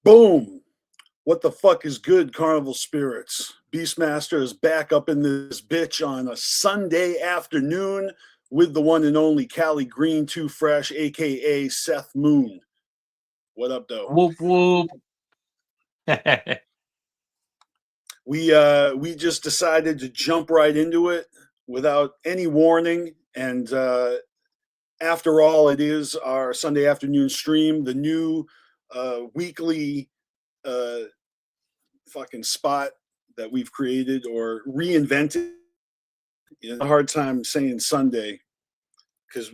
Boom. What the fuck is good, Carnival Spirits? BstMstR is back up in this bitch on a Sunday afternoon with the one and only Caligreen Too Fresh, aka Seth Moon. What up, though? Whoop whoop. We just decided to jump right into it without any warning, and after all, it is our Sunday afternoon stream, the new weekly fucking spot that we've created or reinvented. You know, a hard time saying Sunday because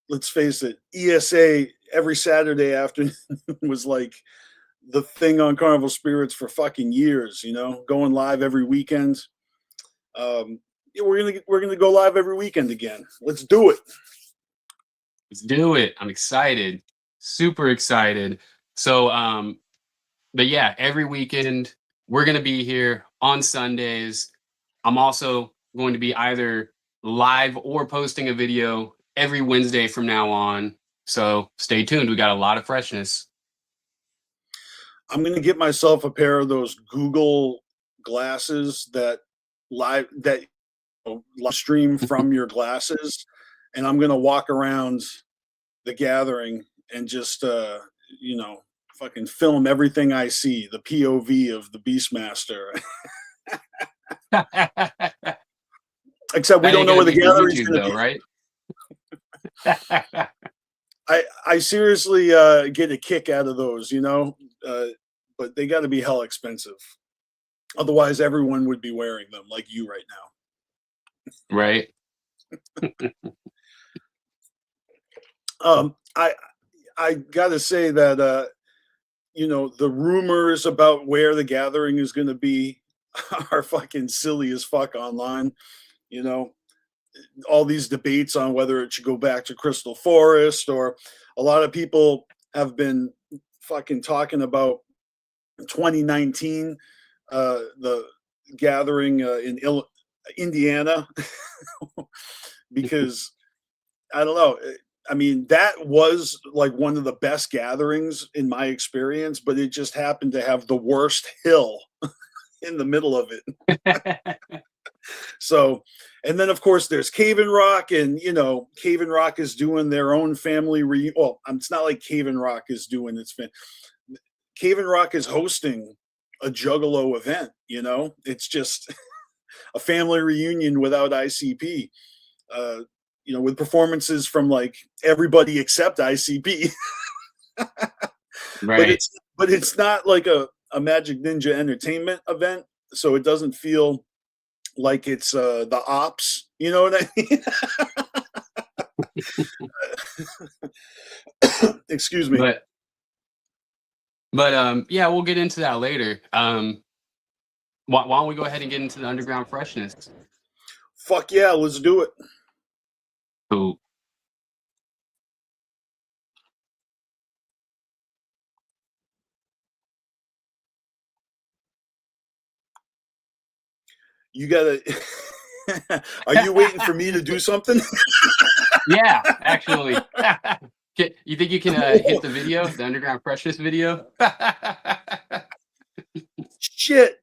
let's face it, ESA every Saturday afternoon was like the thing on Carnival Spirits for fucking years. You know, going live every weekend. Yeah, we're gonna go live every weekend again. Let's do it. Let's do it. I'm excited. Super excited. So, but yeah, every weekend we're going to be here on Sundays. I'm also going to be either live or posting a video every Wednesday from now on. So stay tuned. We got a lot of freshness. I'm going to get myself a pair of those Google glasses that live stream from your glasses. And I'm going to walk around the gathering and just, you know, fucking film everything I see, the POV of the BstMstR. Except we don't know where the gathering is going to be. Right? I seriously get a kick out of those, you know, but they got to be hell expensive. Otherwise, everyone would be wearing them like you right now. Right. I gotta say that you know, the rumors about where the gathering is going to be are fucking silly as fuck online. You know, all these debates on whether it should go back to Crystal Forest, or a lot of people have been fucking talking about 2019, the gathering in Indiana, because I don't know. I mean, that was like one of the best gatherings in my experience, but it just happened to have the worst hill in the middle of it. So, and then of course there's Cave and Rock, and you know, Cave and Rock is doing their own family reunion. Well, it's not like Cave and Rock is doing its Cave and Rock is hosting a Juggalo event. You know, it's just a family reunion without ICP. You know, with performances from like everybody except ICP. Right. But it's not like a Magic Ninja Entertainment event, so it doesn't feel like it's the ops. You know what I mean? Excuse me. But yeah, we'll get into that later. Why don't we go ahead and get into the underground freshness? Fuck yeah, let's do it. Cool. You gotta. Are you waiting for me to do something? Yeah, actually. You think you can hit the video, the underground freshness video? Shit,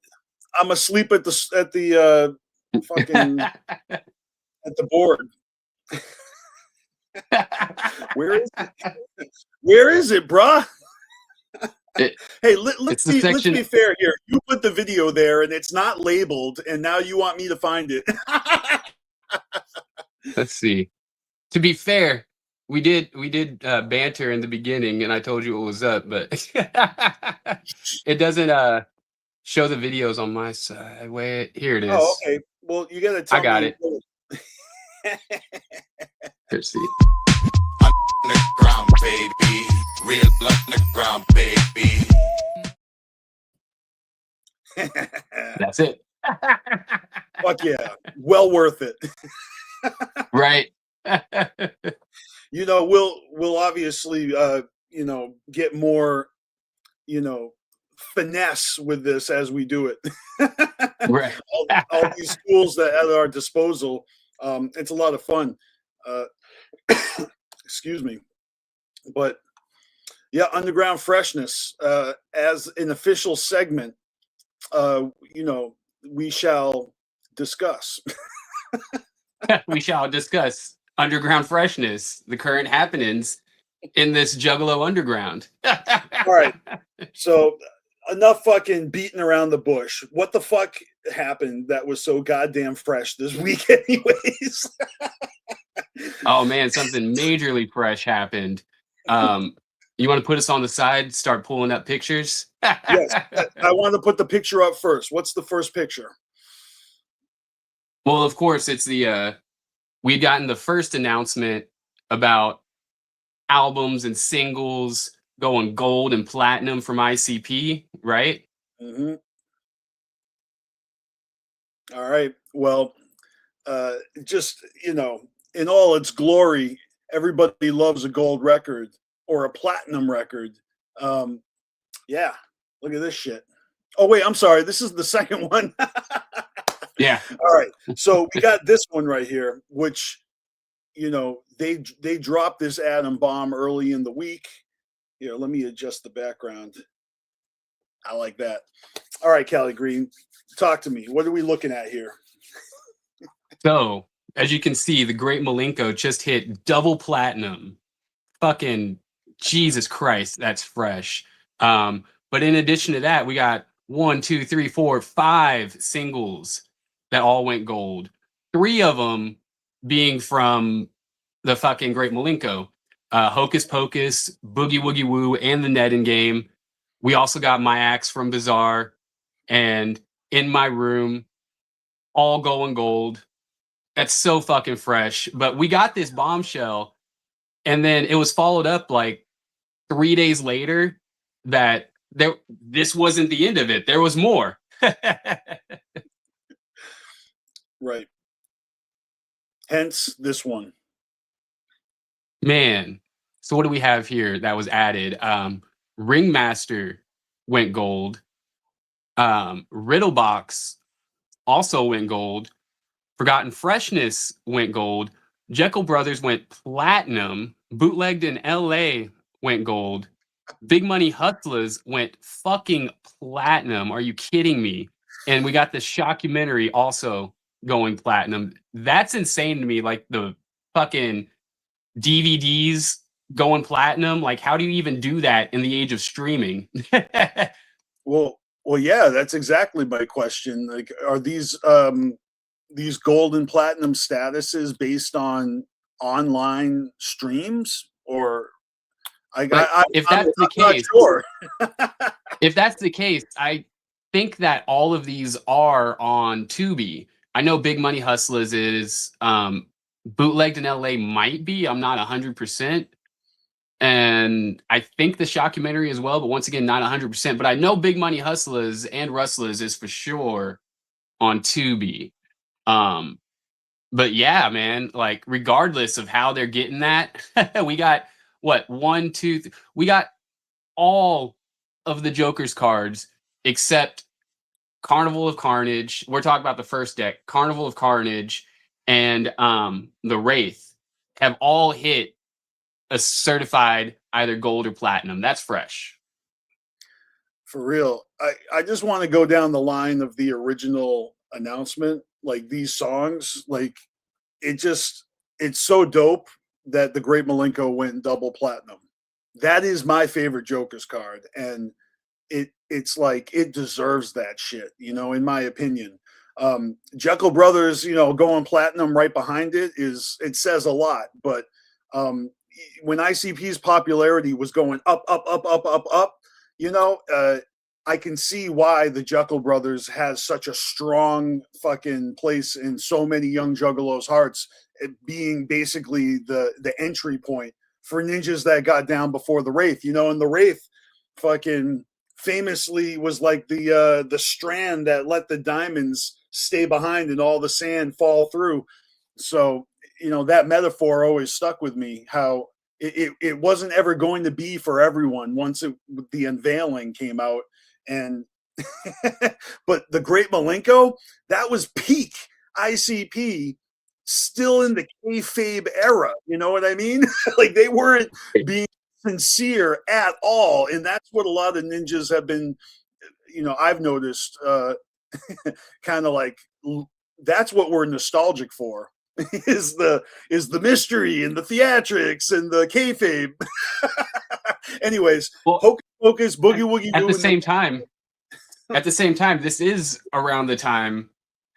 I'm asleep at the fucking at the board. Where is it, bruh? Hey, let's be fair here. You put the video there and it's not labeled, and now you want me to find it. Let's see. To be fair, we did banter in the beginning, and I told you what was up, but it doesn't show the videos on my side. Wait, here it is. Oh, okay. Well, you gotta tell me. I got it. Let's see. Underground, baby. Real underground, baby. That's it. Fuck yeah. Well worth it. Right. You know, we'll obviously you know, get more, you know, finesse with this as we do it. Right. all these tools that at our disposal. It's a lot of fun. Excuse me. But Yeah, Underground Freshness as an official segment. We shall discuss. We shall discuss underground freshness, the current happenings in this Juggalo underground. All right. So enough fucking beating around the bush. What the fuck happened that was so goddamn fresh this week, anyways? Oh man, something majorly fresh happened. You want to put us on the side, start pulling up pictures? Yes. I want to put the picture up first. What's the first picture? Well, of course, it's the we'd gotten the first announcement about albums and singles going gold and platinum from ICP, right? Mm-hmm. All right. Well, just, in all its glory, everybody loves a gold record or a platinum record. Yeah, look at this shit. Oh, wait, I'm sorry. This is the second one. Yeah. All right. So we got this one right here, which, they dropped this atom bomb early in the week. Here, let me adjust the background. I like that. All right, Caligreen, talk to me. What are we looking at here? So, as you can see, the Great Malenko just hit double platinum. Fucking Jesus Christ, that's fresh. But in addition to that, we got 1, 2, 3, 4, 5 singles that all went gold. 3 of them being from the fucking Great Malenko. Hocus Pocus, Boogie Woogie Woo, and the Netting Game. We also got My Axe from Bizarre and In My Room, all going gold. That's so fucking fresh. But we got this bombshell, and then it was followed up like 3 days later that this wasn't the end of it. There was more. Right. Hence this one. Man. So what do we have here that was added? Ringmaster went gold. Riddlebox also went gold. Forgotten Freshness went gold. Jeckel Brothers went platinum. Bootlegged in LA went gold. Big Money Hustlers went fucking platinum. Are you kidding me? And we got the Shockumentary also going platinum. That's insane to me. Like the fucking DVDs going platinum. Like, how do you even do that in the age of streaming? Well, yeah, that's exactly my question. Like, are these gold and platinum statuses based on online streams, or if that's the case, sure. If that's the case, I think that all of these are on Tubi. I know Big Money Hustlers is bootlegged in LA, might be. I'm not 100%. And I think the Shockumentary as well, but once again, not 100%. But I know Big Money Hustlers and Rustlers is for sure on Tubi. But yeah, man, like regardless of how they're getting that, we got what, 1, 2, we got all of the Joker's cards except Carnival of Carnage. We're talking about the first deck. Carnival of Carnage and the Wraith have all hit a certified either gold or platinum. That's fresh. For real. I just want to go down the line of the original announcement. Like these songs, like it's so dope that the Great Malenko went double platinum. That is my favorite Joker's card, and it's like it deserves that shit, in my opinion. Jeckel Brothers, going platinum right behind it says a lot. But when ICP's popularity was going up, I can see why the Jeckel Brothers has such a strong fucking place in so many young juggalos' hearts, it being basically the entry point for ninjas that got down before the Wraith, and the Wraith fucking famously was like the strand that let the diamonds stay behind and all the sand fall through. So, that metaphor always stuck with me, how it wasn't ever going to be for everyone once the unveiling came out. And but the Great Malenko, that was peak ICP, still in the kayfabe era. You know what I mean? Like they weren't being sincere at all, and that's what a lot of ninjas have been. I've noticed, kind of like that's what we're nostalgic for. is the mystery and the theatrics and the kayfabe. Anyways, Well, Hocus Pocus, Boogie Woogie at Woo. the same time, this is around the time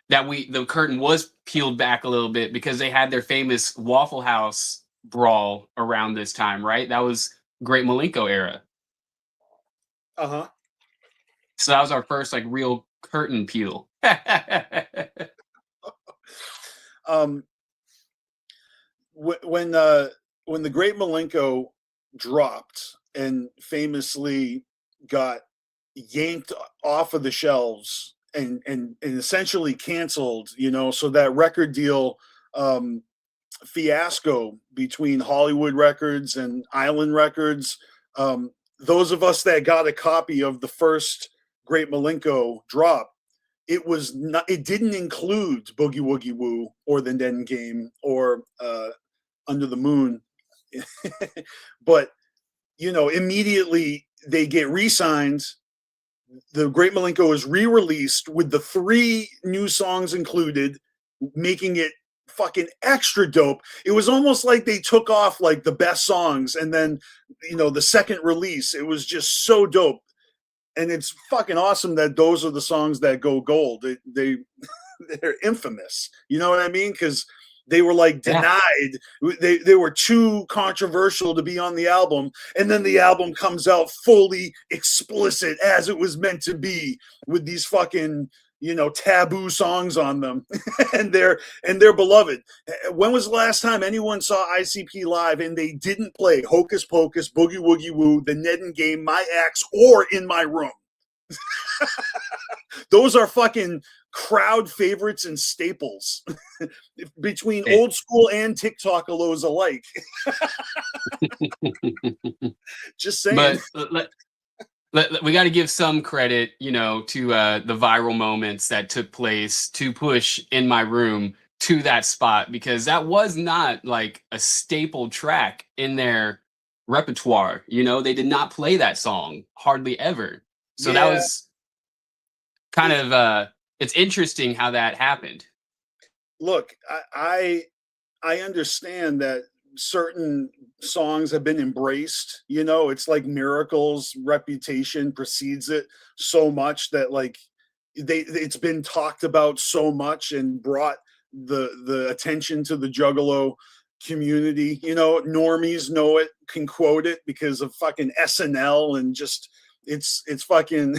that the curtain was peeled back a little bit because they had their famous Waffle House brawl around this time, right? That was Great Malenko era. Uh-huh. So that was our first like real curtain peel. When the Great Malenko dropped and famously got yanked off of the shelves and essentially canceled, so that record deal fiasco between Hollywood Records and Island Records, those of us that got a copy of the first Great Malenko drop, it didn't include Boogie Woogie Woo or the Nen Game or Under the Moon. But immediately they get re-signed. The Great Malenko is re-released with the 3 new songs included, making it fucking extra dope. It was almost like they took off like the best songs, and then the second release, it was just so dope. And it's fucking awesome that those are the songs that go gold. They're infamous. You know what I mean? Because they were like denied. They were too controversial to be on the album. And then the album comes out fully explicit as it was meant to be, with these fucking, taboo songs on them. and they're beloved. When was the last time anyone saw ICP live and they didn't play Hocus Pocus, Boogie Woogie Woo, The Ned Game, My Axe, or In My Room? Those are fucking crowd favorites and staples between old school and TikTokalos alike. Just saying. But we got to give some credit, to the viral moments that took place to push In My Room to that spot, because that was not like a staple track in their repertoire. They did not play that song hardly ever. So that was kind of it's interesting how that happened. Look, I understand that certain songs have been embraced. It's like Miracle's reputation precedes it so much that like it's been talked about so much and brought the attention to the Juggalo community. Normies know it, can quote it because of fucking SNL, and just it's fucking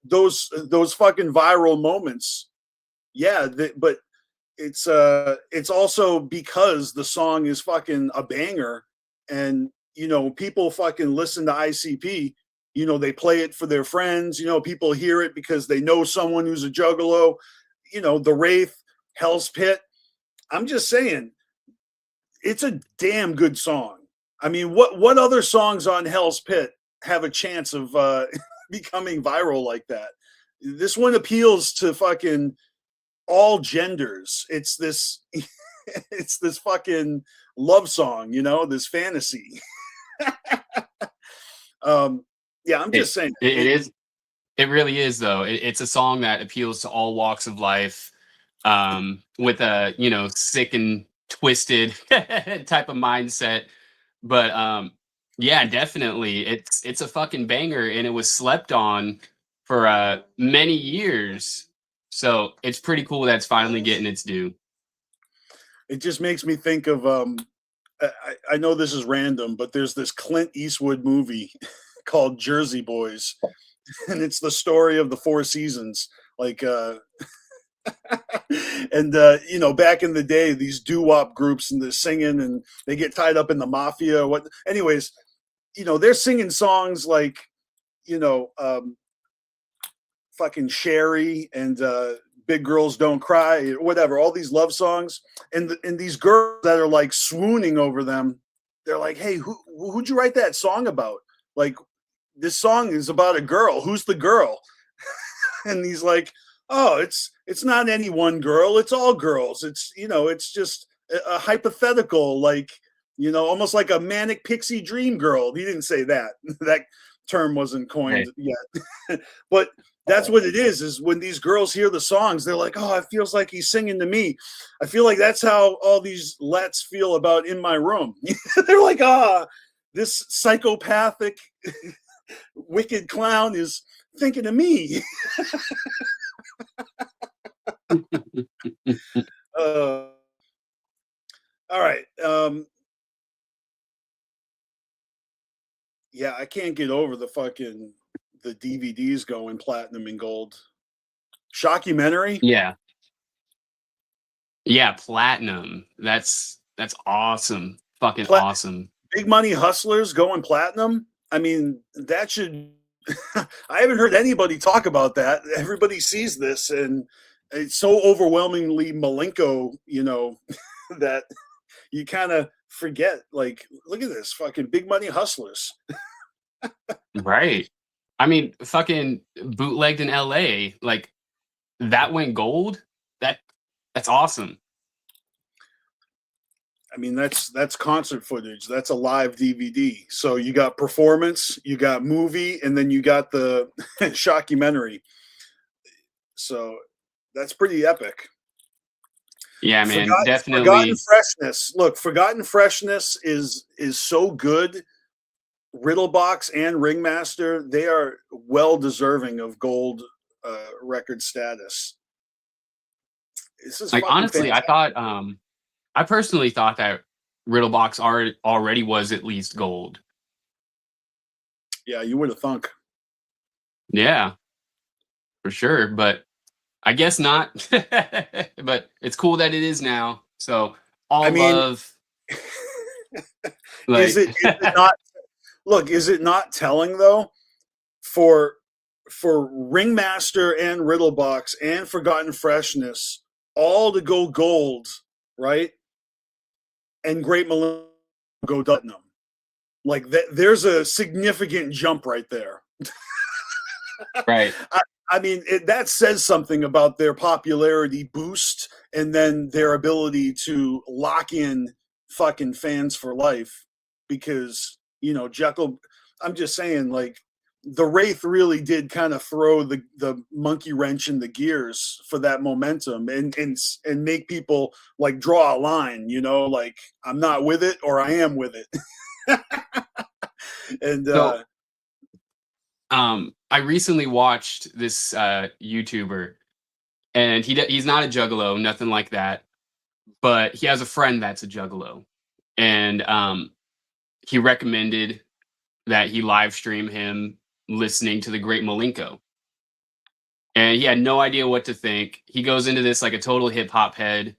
those fucking viral moments. But it's also because the song is fucking a banger, and people fucking listen to ICP. They play it for their friends. People hear it because they know someone who's a Juggalo. The Wraith, Hell's Pit. I'm just saying, it's a damn good song. I mean, what other songs on Hell's Pit have a chance of becoming viral like that? This one appeals to fucking all genders. It's this fucking love song, this fantasy. I'm just saying. It is. It really is, though. It's a song that appeals to all walks of life, with a sick and twisted type of mindset. But yeah, definitely, it's a fucking banger, and it was slept on for many years. So it's pretty cool that's finally getting its due. It just makes me think of I know this is random, but there's this Clint Eastwood movie called Jersey Boys, and it's the story of the Four Seasons. Like and back in the day, these doo-wop groups and they're singing and they get tied up in the mafia. Anyways, they're singing songs like fucking Sherry and Big Girls Don't Cry, whatever, all these love songs, and these girls that are like swooning over them, they're like, hey, who'd you write that song about? Like, this song is about a girl. Who's the girl? And he's like, oh, it's not any one girl, it's all girls. It's it's just a hypothetical, like, You know, almost like a manic pixie dream girl. He didn't say that. That term wasn't coined yet. But that's what it is when these girls hear the songs, they're like, oh, it feels like he's singing to me. I feel like that's how all these lets feel about In My Room. They're like, this psychopathic, wicked clown is thinking of me. All right. Yeah, I can't get over the DVDs going platinum and gold. Shockumentary? Yeah. Yeah, platinum. That's awesome. Fucking awesome. Big Money Hustlers going platinum? I mean, that should I haven't heard anybody talk about that. Everybody sees this and it's so overwhelmingly Malenko, you know, that you kind of forget, like, look at this fucking Big Money Hustlers. Right. I mean, fucking bootlegged in LA, like that went gold. That's awesome. I mean, that's concert footage. That's a live DVD. So you got performance, you got movie, and then you got the shockumentary. So that's pretty epic. Yeah, man, definitely. Forgotten Freshness. Look, Forgotten Freshness is so good. Riddlebox and Ringmaster, they are well deserving of gold record status. This is like, honestly, fantastic. I personally thought that Riddlebox already was at least gold. Yeah, you would have thunk. Yeah, for sure. But I guess not. But it's cool that it is now. So love. Like, is it not? Look, is it not telling though? For Ringmaster and Riddlebox and Forgotten Freshness, all to go gold, right? And Great Malenko go platinum. Like there's a significant jump right there. Right. I mean, that says something about their popularity boost and then their ability to lock in fucking fans for life. Because, you know, Jeckel, I'm just saying, like, the Wraith really did kind of throw the monkey wrench in the gears for that momentum and make people like draw a line, you know, like I'm not with it or I am with it. And so, I recently watched this YouTuber, and he's not a juggalo, nothing like that, but he has a friend that's a juggalo, and he recommended that he live stream him listening to the Great Malenko, and he had no idea what to think. He goes into this like a total hip hop head,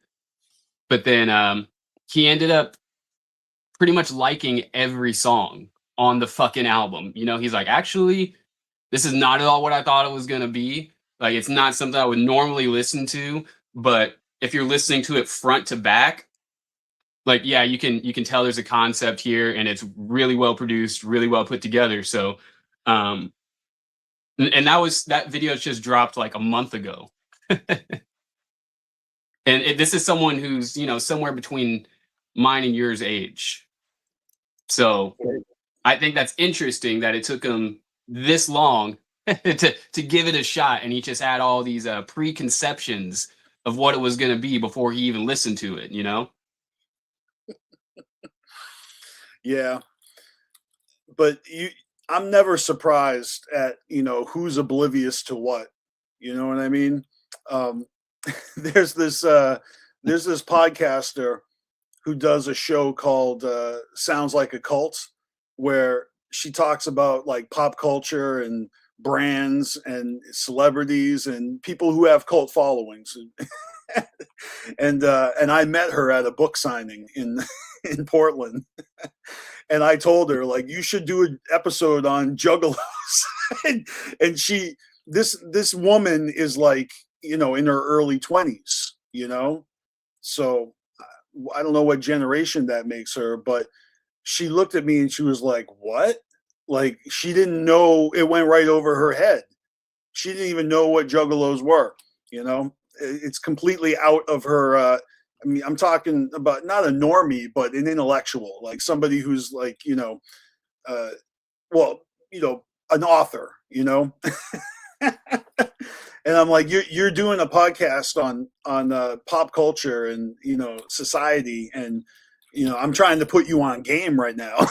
but then he ended up pretty much liking every song on the fucking album. You know, he's like, actually, this is not at all what I thought it was going to be. Like, it's not something I would normally listen to, but if you're listening to it front to back, like, yeah, you can tell there's a concept here and it's really well produced, really well put together. So, and that video just dropped like a month ago. And this is someone who's, you know, somewhere between mine and yours age. So I think that's interesting that it took him this long to give it a shot, and he just had all these preconceptions of what it was going to be before he even listened to it, you know? Yeah. But I'm never surprised at, you know, who's oblivious to what. You know what I mean? There's this podcaster who does a show called Sounds Like a Cult, where she talks about like pop culture and brands and celebrities and people who have cult followings. And I met her at a book signing in Portland. And I told her, like, you should do an episode on juggalos. and she, this woman is like, you know, in her early 20s, you know? So I don't know what generation that makes her, but she looked at me and she was like, what? Like, she didn't know, it went right over her head. She didn't even know what juggalos were, you know? It's completely out of her I mean, I'm talking about not a normie, but an intellectual, like somebody who's like, uh, well, an author, and I'm like, you're doing a podcast on pop culture and society, and I'm trying to put you on game right now.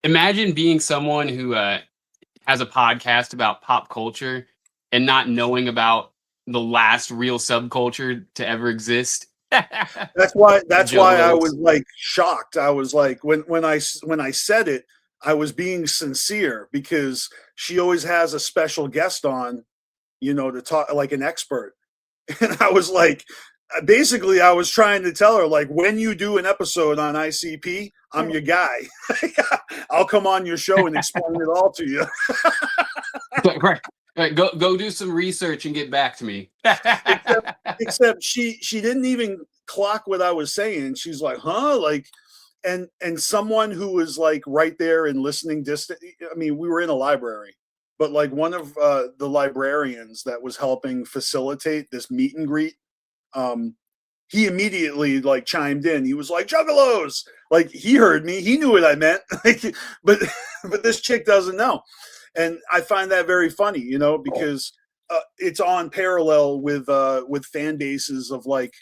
Imagine being someone who has a podcast about pop culture and not knowing about the last real subculture to ever exist. That's why I Juggalos. was like shocked. I was like, when I said it, I was being sincere, because she always has a special guest on, to talk, like an expert. And I was like, basically, I was trying to tell her, like, when you do an episode on ICP, I'm your guy. I'll come on your show and explain it all to you. Right. Go do some research and get back to me. Except she didn't even clock what I was saying. She's like, huh? Like, and someone who was like right there in listening distance. I mean, we were in a library, but like one of the librarians that was helping facilitate this meet and greet, he immediately like chimed in. He was like, Juggalos. Like, he heard me. He knew what I meant. but this chick doesn't know. And I find that very funny, because it's on parallel with fan bases of like,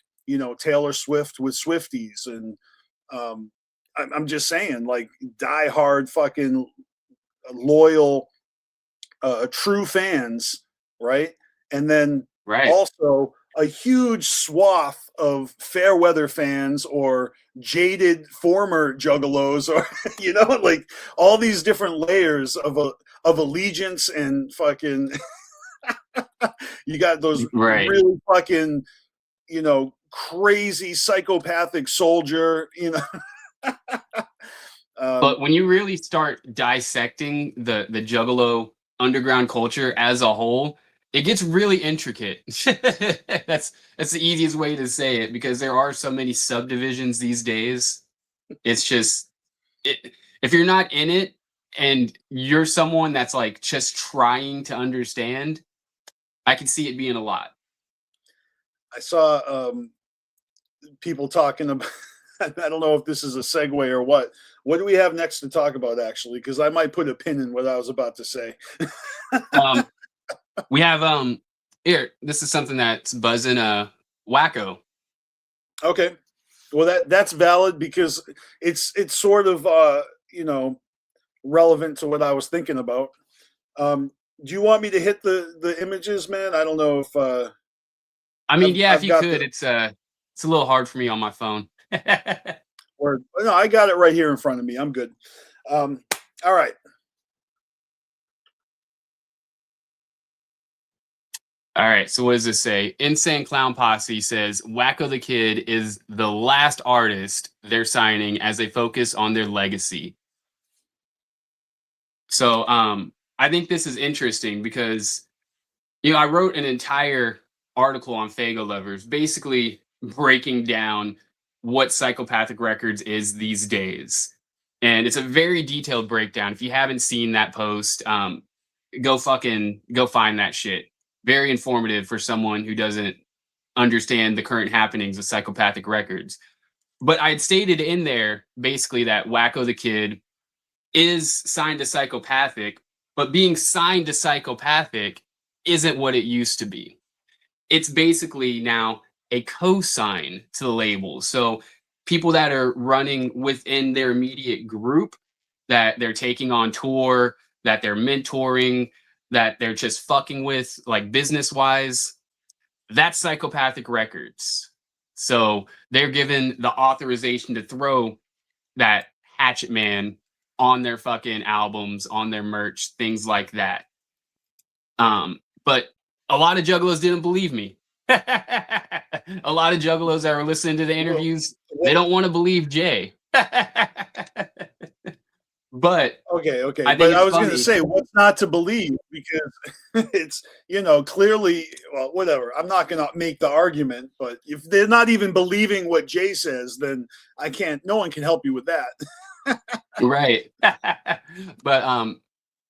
Taylor Swift with Swifties. And I'm just saying, like, diehard fucking loyal, true fans, right? And then Right. also a huge swath of fair weather fans or jaded former Juggalos, or like all these different layers of allegiance and fucking you got those Right. really fucking crazy psychopathic soldier, But when you really start dissecting the Juggalo underground culture as a whole, it gets really intricate. That's the easiest way to say it, because there are so many subdivisions these days. It's just if you're not in it and you're someone that's like just trying to understand, I can see it being a lot. I saw people talking about I don't know if this is a segue or what. What do we have next to talk about, actually? Because I might put a pin in what I was about to say. We have here, this is something that's buzzing Wakko. Okay. Well, that's valid, because it's sort of relevant to what I was thinking about. Do you want me to hit the images, man? I don't know if I mean, yeah, I've if you got could, it's a little hard for me on my phone. or no, I got it right here in front of me. I'm good. All right. All right, so what does this say? Insane Clown Posse says Wakko the Kidd is the last artist they're signing as they focus on their legacy. So I think this is interesting because, I wrote an entire article on Fago Lovers, basically breaking down what Psychopathic Records is these days. And it's a very detailed breakdown. If you haven't seen that post, go find that shit. Very informative for someone who doesn't understand the current happenings of Psychopathic Records. But I'd stated in there basically that Wakko the Kidd is signed to Psychopathic, but being signed to Psychopathic isn't what it used to be. It's basically now a co-sign to the label. So people that are running within their immediate group, that they're taking on tour, that they're mentoring, that they're just fucking with, like, business-wise, that's Psychopathic Records. So they're given the authorization to throw that Hatchet Man on their fucking albums, on their merch, things like that. But a lot of Juggalos didn't believe me. A lot of Juggalos that were listening to the interviews, they don't want to believe Jay. But okay. I But think I it's was going to funny. say, what's not to believe? Because it's, clearly, well, whatever. I'm not going to make the argument, but if they're not even believing what Jay says, then no one can help you with that. Right. But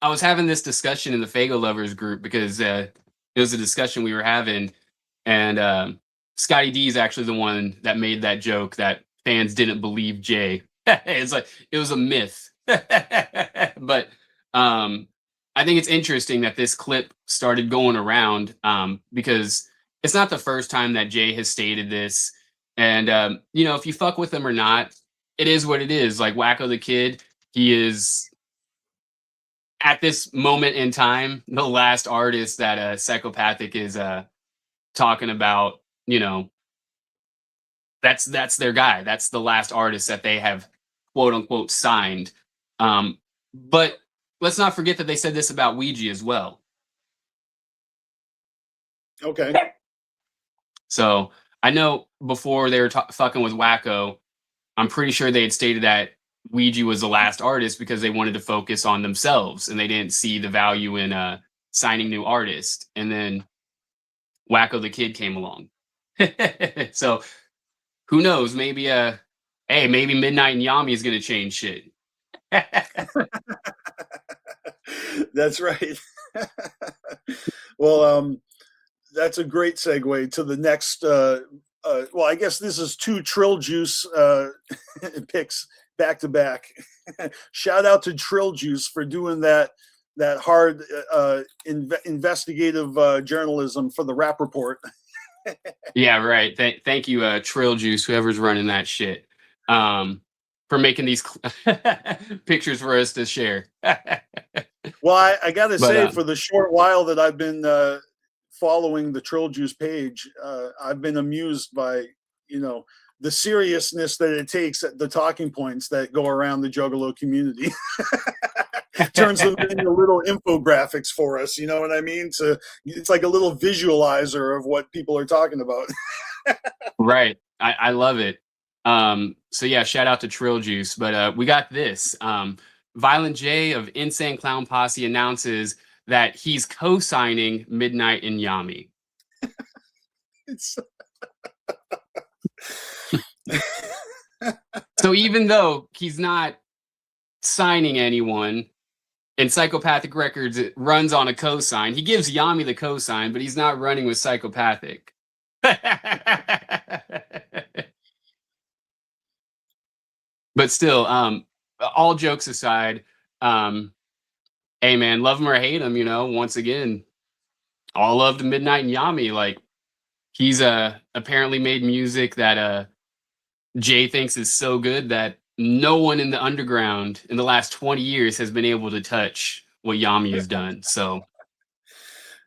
I was having this discussion in the Fago Lovers group because it was a discussion we were having, And Scotty D is actually the one that made that joke that fans didn't believe Jay. It's like it was a myth. But I think it's interesting that this clip started going around because it's not the first time that Jay has stated this. And you know, if you fuck with him or not, it is what it is. Like Wakko the Kidd, he is at this moment in time the last artist that Psychopathic is talking about. You know, that's their guy. That's the last artist that they have quote unquote signed. But let's not forget that they said this about Ouija as well. Okay. So I know before they were fucking with Wakko, I'm pretty sure they had stated that Ouija was the last artist because they wanted to focus on themselves and they didn't see the value in signing new artists. And then Wakko the Kidd came along. So who knows? Maybe maybe Midnightinyami is gonna change shit. That's right. Well, that's a great segue to the next. Well, I guess this is two TrillJuice picks back to back. Shout out to TrillJuice for doing that hard investigative journalism for the Rap Report. Yeah, right. Thank you, TrillJuice, whoever's running that shit, for making these pictures for us to share. Well, I got to say, for the short while that I've been following the TrillJuice page, I've been amused by, you know, the seriousness that it takes, the talking points that go around the Juggalo community. Turns them into little infographics for us, you know what I mean? So it's like a little visualizer of what people are talking about. Right. I love it. So yeah, shout out to TrillJuice. But we got this. Violent J of Insane Clown Posse announces that he's co-signing Midnightinyami. So even though he's not signing anyone, and Psychopathic Records, it runs on a cosign. He gives Yami the cosign, but he's not running with Psychopathic. But still, all jokes aside, hey man, love him or hate him, you know, once again, all love to Midnightinyami. Like, he's apparently made music that Jay thinks is so good that no one in the underground in the last 20 years has been able to touch what Yami has done. So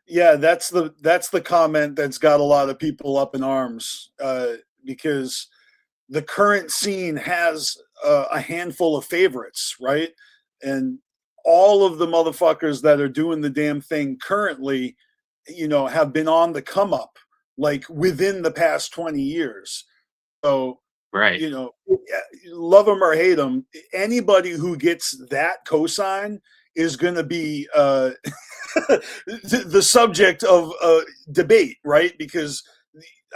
yeah, that's the comment that's got a lot of people up in arms, because the current scene has a handful of favorites, right? And all of the motherfuckers that are doing the damn thing currently, you know, have been on the come up, like within the past 20 years. So, right, you know, love them or hate them, anybody who gets that cosign is going to be the subject of debate, right? Because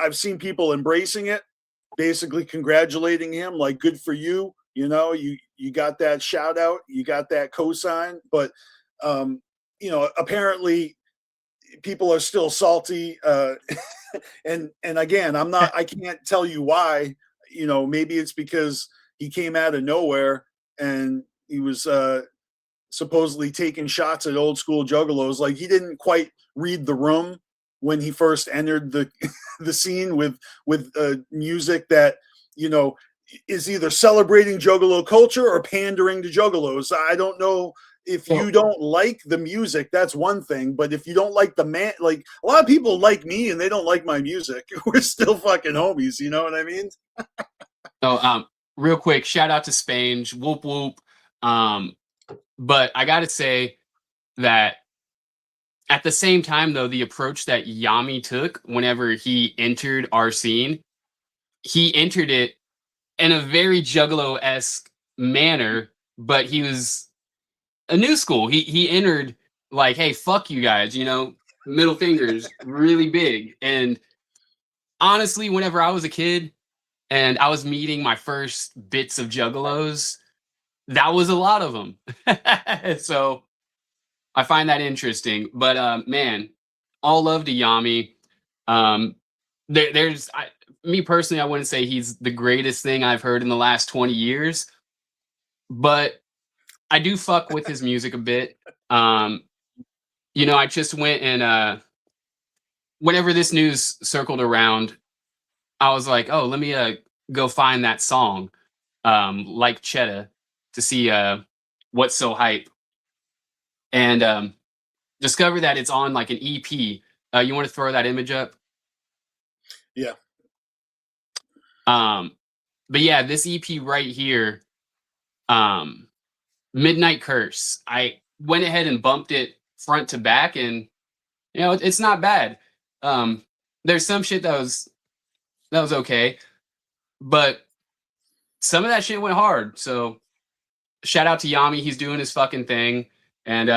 I've seen people embracing it, basically congratulating him, like, good for you. You know, you got that shout out, you got that cosign. But, you know, apparently people are still salty. And again, I can't tell you why. You know, maybe it's because he came out of nowhere and he was supposedly taking shots at old school juggalos. Like, he didn't quite read the room when he first entered the the scene with music that, you know, is either celebrating juggalo culture or pandering to juggalos. I don't know. If you don't like the music, that's one thing. But if you don't like the man, like, a lot of people like me and they don't like my music, we're still fucking homies. You know what I mean? So, real quick, shout out to Spange, whoop whoop. But I gotta say that at the same time, though, the approach that Yami took whenever he entered our scene, he entered it in a very Juggalo-esque manner, but he was a new school. He entered like, hey, fuck you guys, you know, middle fingers really big. And honestly, whenever I was a kid and I was meeting my first bits of juggalos, that was a lot of them. So I find that interesting. But man, all love to Yami. Me personally, I wouldn't say he's the greatest thing I've heard in the last 20 years, but I do fuck with his music a bit. I just went and whenever this news circled around, I was like, oh, let me go find that song, like Cheddar, to see what's so hype, and discover that it's on like an EP. You want to throw that image up? Yeah. But yeah, this EP right here, Midnight Curse. I went ahead and bumped it front to back, and it's not bad. There's some shit that was okay, but some of that shit went hard. So shout out to Yami, he's doing his fucking thing, and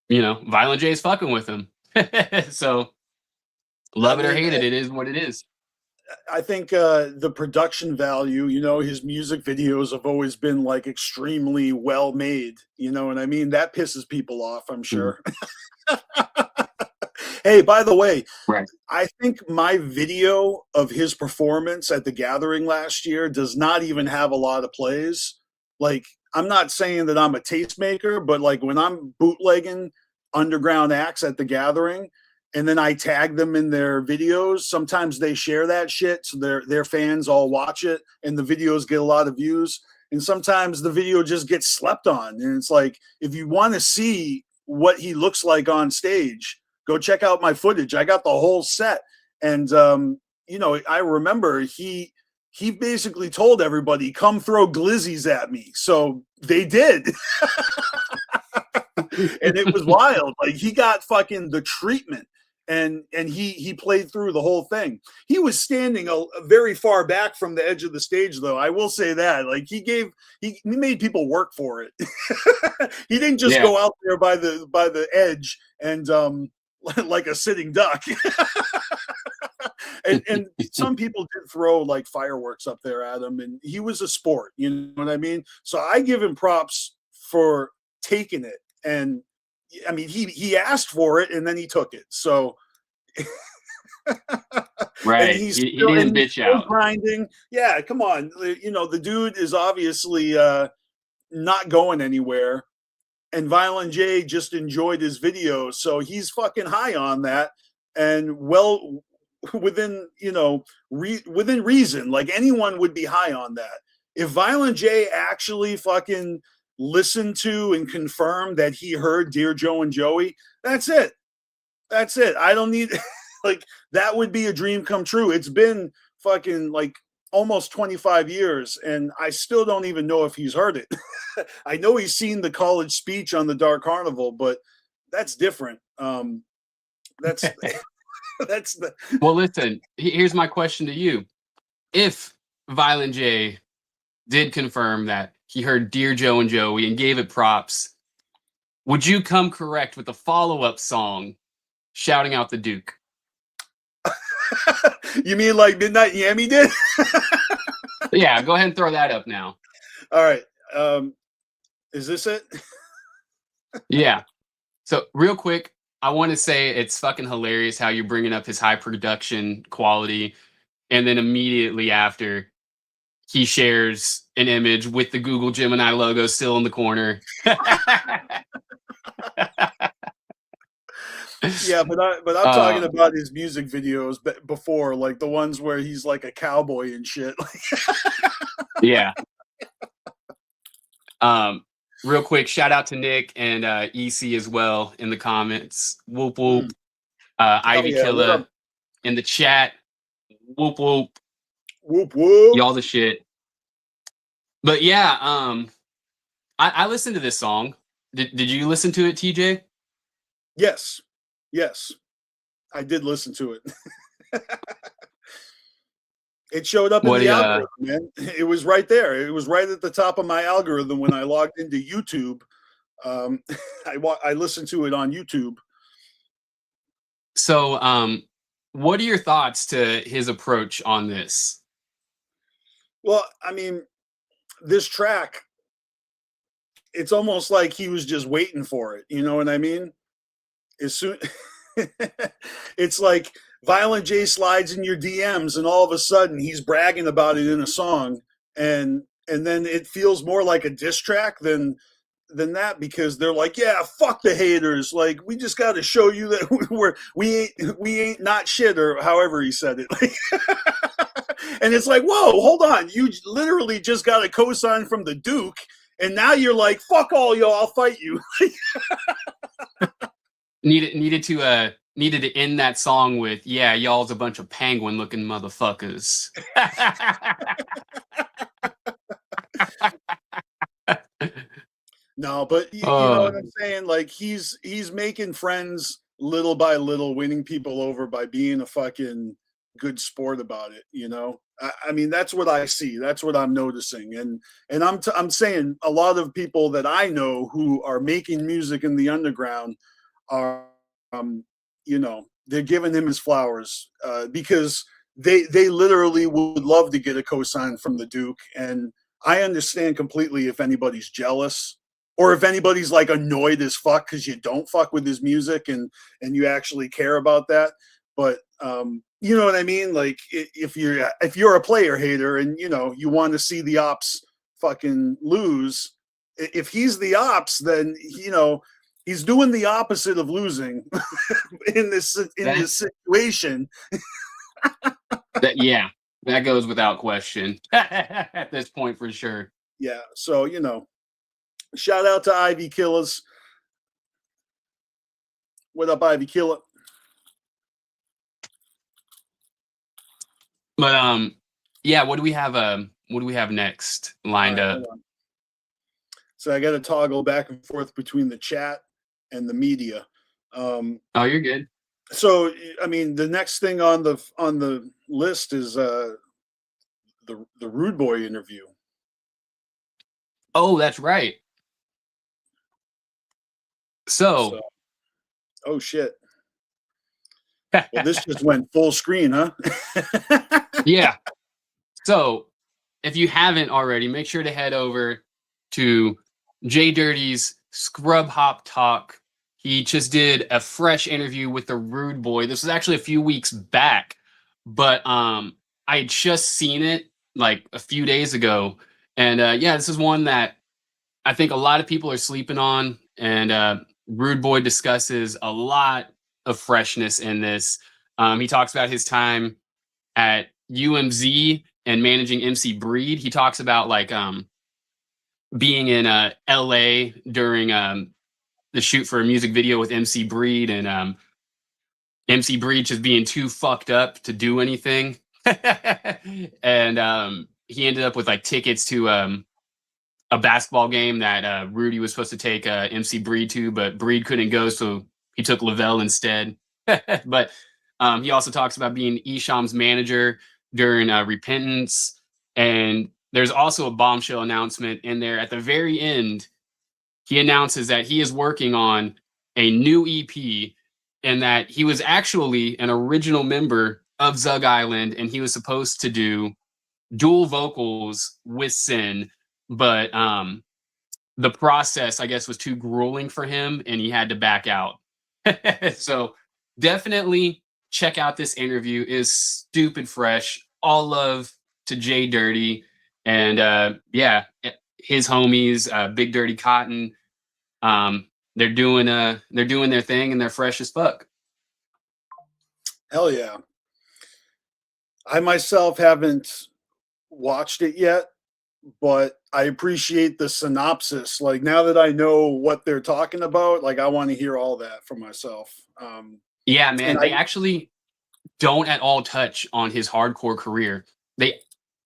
Violent J is fucking with him. So love it or hate it, it is what it is. I think the production value, his music videos have always been like extremely well made. You know what I mean? That pisses people off, I'm sure. Hey, by the way, right. I think my video of his performance at the Gathering last year does not even have a lot of plays. Like, I'm not saying that I'm a tastemaker, but like when I'm bootlegging underground acts at the Gathering, and then I tag them in their videos, sometimes they share that shit, so their fans all watch it, and the videos get a lot of views. And sometimes the video just gets slept on. And it's like, if you want to see what he looks like on stage, go check out my footage. I got the whole set. And I remember he basically told everybody, come throw glizzies at me. So they did. And it was wild. Like, he got fucking the treatment. And he played through the whole thing. He was standing a very far back from the edge of the stage, though. I will say that. Like, he made people work for it. He didn't just go out there by the edge and like a sitting duck. and some people did throw like fireworks up there at him, and he was a sport. You know what I mean? So I give him props for taking it. And I mean, he asked for it and then he took it. So right, he didn't bitch out. Grinding. Yeah, come on. The dude is obviously not going anywhere. And Violent J just enjoyed his video, so he's fucking high on that, and well within within reason. Like, anyone would be high on that. If Violent J actually fucking listened to and confirmed that he heard Dear Joe and Joey, that's it. I don't need like, that would be a dream come true. It's been fucking like almost 25 years, and I still don't even know if he's heard it. I know he's seen the college speech on the Dark Carnival, but that's different. That's the. Well, listen, here's my question to you. If Violent J did confirm that he heard Dear Joe and Joey and gave it props, would you come correct with a follow-up song shouting out the Duke? You mean like Midnightinyami did? Yeah, go ahead and throw that up now. All right. Is this it? Yeah. So real quick, I want to say it's fucking hilarious how you're bringing up his high production quality, and then immediately after, he shares an image with the Google Gemini logo still in the corner. Yeah, but I'm talking about his music videos before, like the ones where he's like a cowboy and shit. Yeah. Real quick, shout out to Nick and EC as well in the comments. Whoop whoop. Ivy Killer in the chat. Whoop whoop. Whoop whoop. Y'all the shit. But yeah, I listened to this song. Did you listen to it, TJ? Yes. I did listen to it. It showed up in the algorithm, man. It was right there. It was right at the top of my algorithm when I logged into YouTube. I listened to it on YouTube. So, what are your thoughts to his approach on this? Well, I mean, this track, it's almost like he was just waiting for it. You know what I mean? As soon, it's like Violent J slides in your DMs, and all of a sudden he's bragging about it in a song, and then it feels more like a diss track than that, because they're like, yeah, fuck the haters, like we just got to show you that we ain't not shit, or however he said it. And it's like, whoa, hold on, you literally just got a cosign from the Duke, and now you're like, fuck all y'all, I'll fight you. Needed to end that song with, yeah, y'all's a bunch of penguin looking motherfuckers. No, but you know what I'm saying? Like he's making friends little by little, winning people over by being a fucking good sport about it, you know? I mean, that's what I see. That's what I'm noticing. And I'm saying a lot of people that I know who are making music in the underground are, you know, they're giving him his flowers, because they literally would love to get a cosign from the Duke. And I understand completely if anybody's jealous, or if anybody's like annoyed as fuck because you don't fuck with his music and you actually care about that. But you know what I mean? Like if you're a player hater and you know you want to see the ops fucking lose, if he's the ops, then you know he's doing the opposite of losing in this situation. That goes without question at this point for sure. Yeah, so you know, shout out to Ivy Killers. What up, Ivy Killer? But yeah, what do we have next lined up? So I got to toggle back and forth between the chat and the media. Oh, you're good. So I mean, the next thing on the list is the Rude Boy interview. Oh, that's right. So oh shit. Well, this just went full screen, huh? Yeah. So if you haven't already, make sure to head over to J Dirty's Scrub Hop Talk. He just did a fresh interview with the Rude Boy. This was actually a few weeks back, but I had just seen it like a few days ago. And yeah, this is one that I think a lot of people are sleeping on. And Rude Boy discusses a lot of freshness in this. He talks about his time at UMZ and managing MC Breed. He talks about like being in LA during the shoot for a music video with MC Breed, and MC Breed just being too fucked up to do anything. And he ended up with like tickets to a basketball game that Rudy was supposed to take MC Breed to, but Breed couldn't go, so he took Lavelle instead. But he also talks about being Esham's manager during Repentance. And there's also a bombshell announcement in there at the very end. He announces that he is working on a new EP and that he was actually an original member of Zug Island, and he was supposed to do dual vocals with Sin, but the process, I guess, was too grueling for him and he had to back out. So definitely check out this interview. It is stupid fresh. All love to J Dirty and yeah, his homies, Big Dirty Cotton. They're doing their thing and they're fresh as fuck. Hell yeah. I myself haven't watched it yet, but I appreciate the synopsis. Like now that I know what they're talking about, like I want to hear all that for myself. Yeah, man, they actually don't at all touch on his hardcore career. They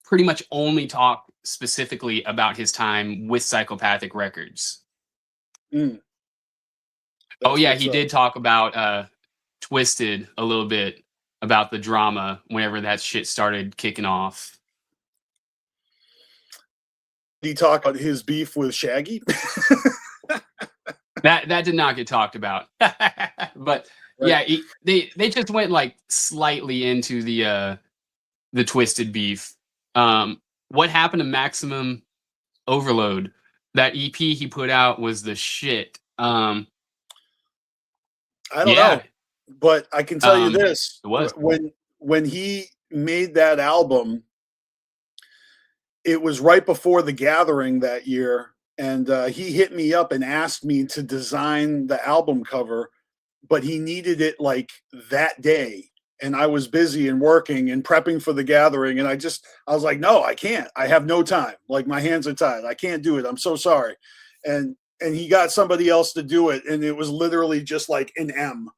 pretty much only talk specifically about his time with Psychopathic Records. Oh yeah, he did talk about Twisted a little bit, about the drama whenever that shit started kicking off. Did he talk about his beef with Shaggy? That did not get talked about. But yeah, they just went like slightly into the Twisted beef. What happened to Maximum Overload? That EP he put out was the shit. I don't know. But I can tell you this: it was when he made that album, it was right before the gathering that year, and he hit me up and asked me to design the album cover, but he needed it like that day. And I was busy and working and prepping for the gathering. And I was like, no, I can't. I have no time. Like, my hands are tied. I can't do it. I'm so sorry. And he got somebody else to do it. And it was literally just like an M.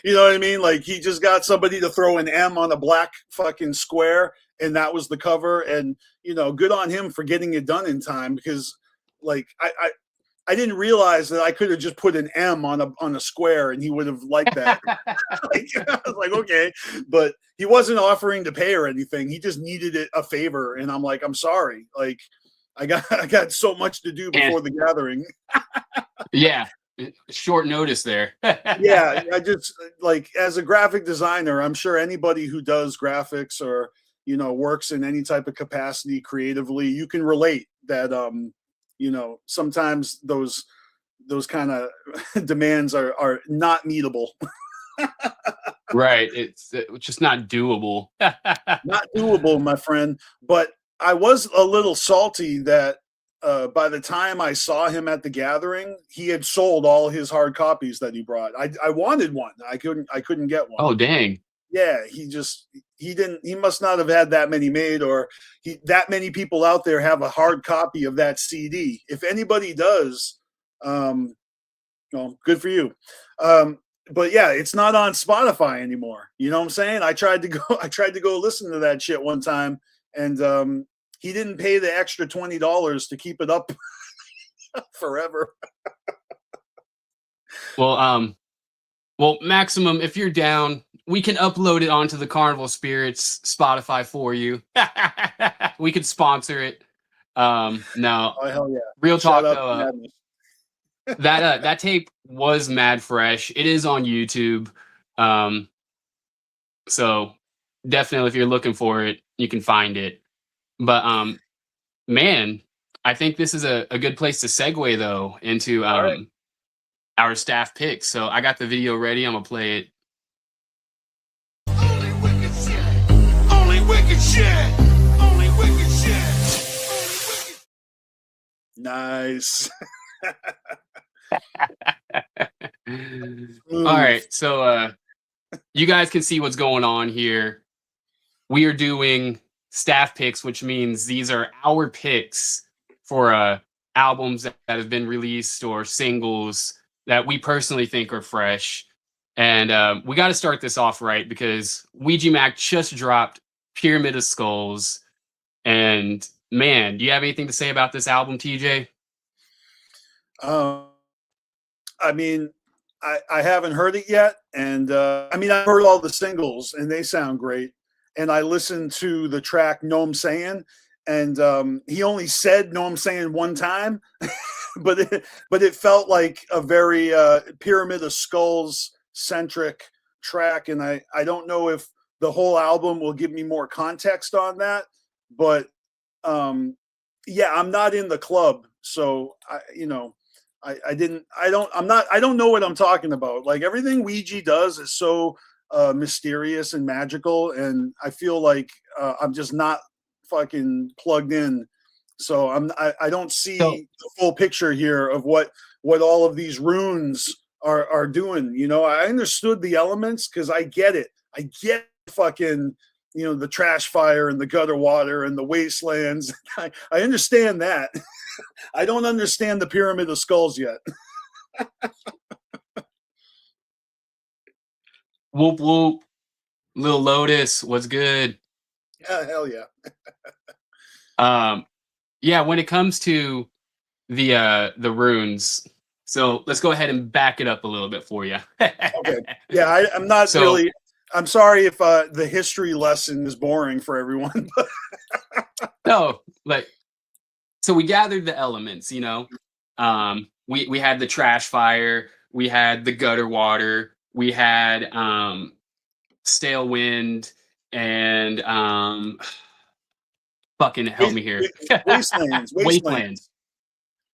You know what I mean? Like, he just got somebody to throw an M on a black fucking square. And that was the cover. And, you know, good on him for getting it done in time, because like, I didn't realize that I could have just put an M on a square and he would have liked that. Like, I was like, okay, but he wasn't offering to pay or anything. He just needed it a favor, and I'm like, I'm sorry. Like, I got so much to do before the gathering. Yeah, short notice there. Yeah, I just, like, as a graphic designer, I'm sure anybody who does graphics or, you know, works in any type of capacity creatively, you can relate that you know, sometimes those kind of demands are not meetable. Right. It's just not doable. Not doable, my friend. But I was a little salty that by the time I saw him at the gathering, he had sold all his hard copies that he brought. I wanted one. I couldn't get one. Oh, dang. Yeah, he must not have had that many made, or that many people out there have a hard copy of that CD. If anybody does, well, good for you. But yeah, it's not on Spotify anymore. You know what I'm saying? I tried to go listen to that shit one time, and he didn't pay the extra $20 to keep it up forever. Well, Maximum, if you're down, we can upload it onto the CarnivalSpirits Spotify for you. We could sponsor it. No. Oh, hell yeah. Real talk though. That tape was mad fresh. It is on YouTube. So definitely, if you're looking for it, you can find it. But man, I think this is a good place to segue though into our staff picks. So I got the video ready. I'm gonna play it. Only wicked shit. Only wicked shit. Only wicked shit. Nice. All right, so you guys can see what's going on here. We are doing staff picks, which means these are our picks for albums that have been released or singles that we personally think are fresh. And we got to start this off right, because Ouija Mac just dropped Pyramid of Skulls. And man, do you have anything to say about this album, TJ? I mean, I haven't heard it yet, and I mean, I've heard all the singles and they sound great. And I listened to the track "Know 'Em Sayin'," and he only said "Know 'Em Sayin'" one time, but it felt like a very Pyramid of Skulls centric track. And I don't know if the whole album will give me more context on that, but yeah, I'm not in the club, so I don't know what I'm talking about. Like, everything Ouija does is so mysterious and magical, and I feel like I'm just not fucking plugged in. So I don't see the full picture here of what all of these runes are doing. You know, I understood the elements because I get it. I get fucking, you know, the trash fire and the gutter water and the wastelands. I understand that. I don't understand the Pyramid of Skulls yet. Whoop whoop, Lil Lotus, what's good? Yeah, hell yeah. Yeah, when it comes to the runes, so let's go ahead and back it up a little bit for you. Okay. Yeah, I'm not really. I'm sorry if the history lesson is boring for everyone. No, like, so we gathered the elements, you know. We had the trash fire, we had the gutter water, we had stale wind, and fucking help me here.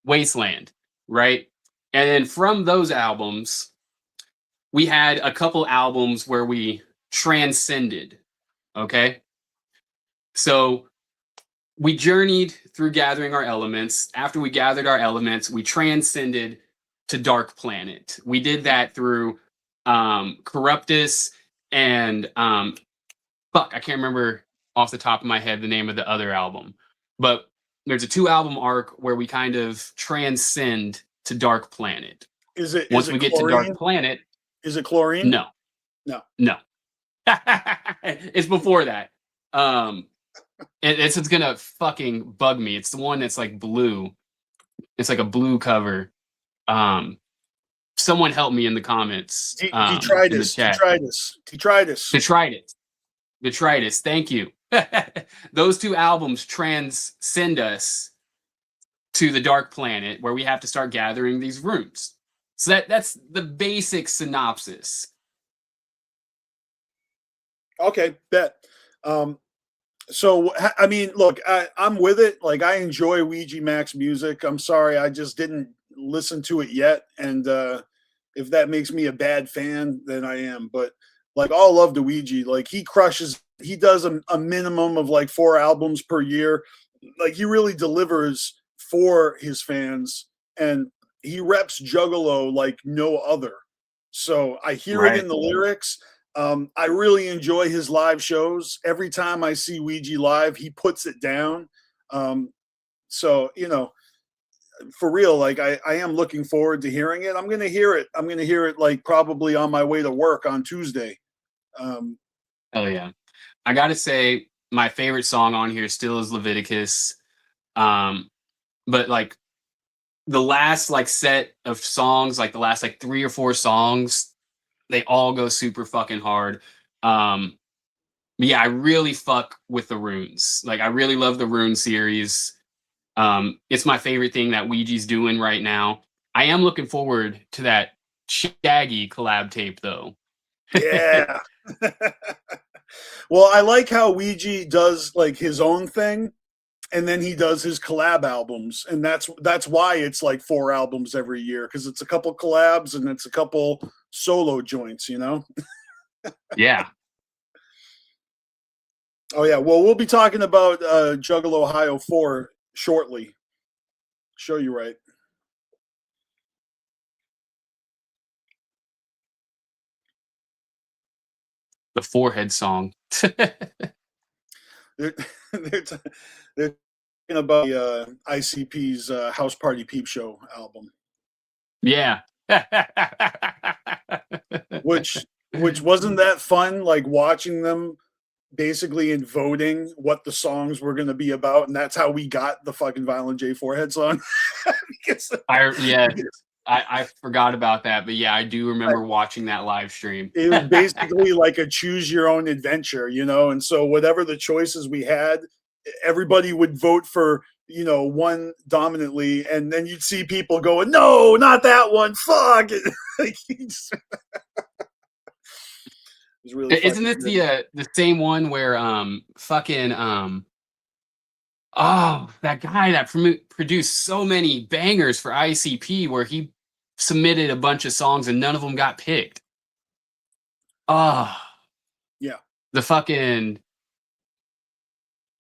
Wasteland, right? And then from those albums, we had a couple albums where we transcended. Okay. So we journeyed through gathering our elements. After we gathered our elements, we transcended to Dark Planet. We did that through Corruptus and fuck, I can't remember off the top of my head the name of the other album. But there's a 2-album arc where we kind of transcend to Dark Planet. Once we get to Dark Planet, is it Chlorine? No. It's before that. It's gonna fucking bug me. It's the one that's like blue. It's like a blue cover. Someone help me in the comments. Detritus. Thank you. Those 2 albums transcend us to the Dark Planet, where we have to start gathering these runes. So that's the basic synopsis. Okay, bet. So I mean, look, I'm with it. Like, I enjoy Ouija Mac's music. I'm sorry, I just didn't listen to it yet, and if that makes me a bad fan, then I am. But like, all love to Ouija. Like, he crushes. He does a minimum of like 4 albums per year. Like, he really delivers for his fans, and he reps Juggalo like no other. So I hear it in the lyrics. I really enjoy his live shows. Every time I see Ouija live, he puts it down. So, you know, for real, like, I am looking forward to hearing it. I'm going to hear it like probably on my way to work on Tuesday. Hell yeah. I got to say, my favorite song on here still is Leviticus. But like the last like set of songs, like the last like 3 or 4 songs, they all go super fucking hard. But yeah, I really fuck with the runes. Like, I really love the rune series. It's my favorite thing that Ouija's doing right now. I am looking forward to that Shaggy collab tape, though. Yeah. Well, I like how Ouija does like his own thing, and then he does his collab albums, and that's why it's like 4 albums every year, because it's a couple collabs and it's a couple solo joints, you know. Yeah. Oh yeah. Well, we'll be talking about Juggalo Ohio 4 shortly. Show you right. The Forehead song. they're talking about ICP's House Party Peep Show album. Yeah. which wasn't that fun, like watching them basically in voting what the songs were going to be about, and that's how we got the fucking Violent J Forehead song. I forgot about that, but yeah, I do remember watching that live stream. It was basically like a choose your own adventure, you know, and so whatever the choices we had, everybody would vote for, you know, one dominantly, and then you'd see people going, no, not that one, fuck it. Like, it was really Isn't it the same one where that guy that produced so many bangers for ICP, where he submitted a bunch of songs and none of them got picked? Yeah.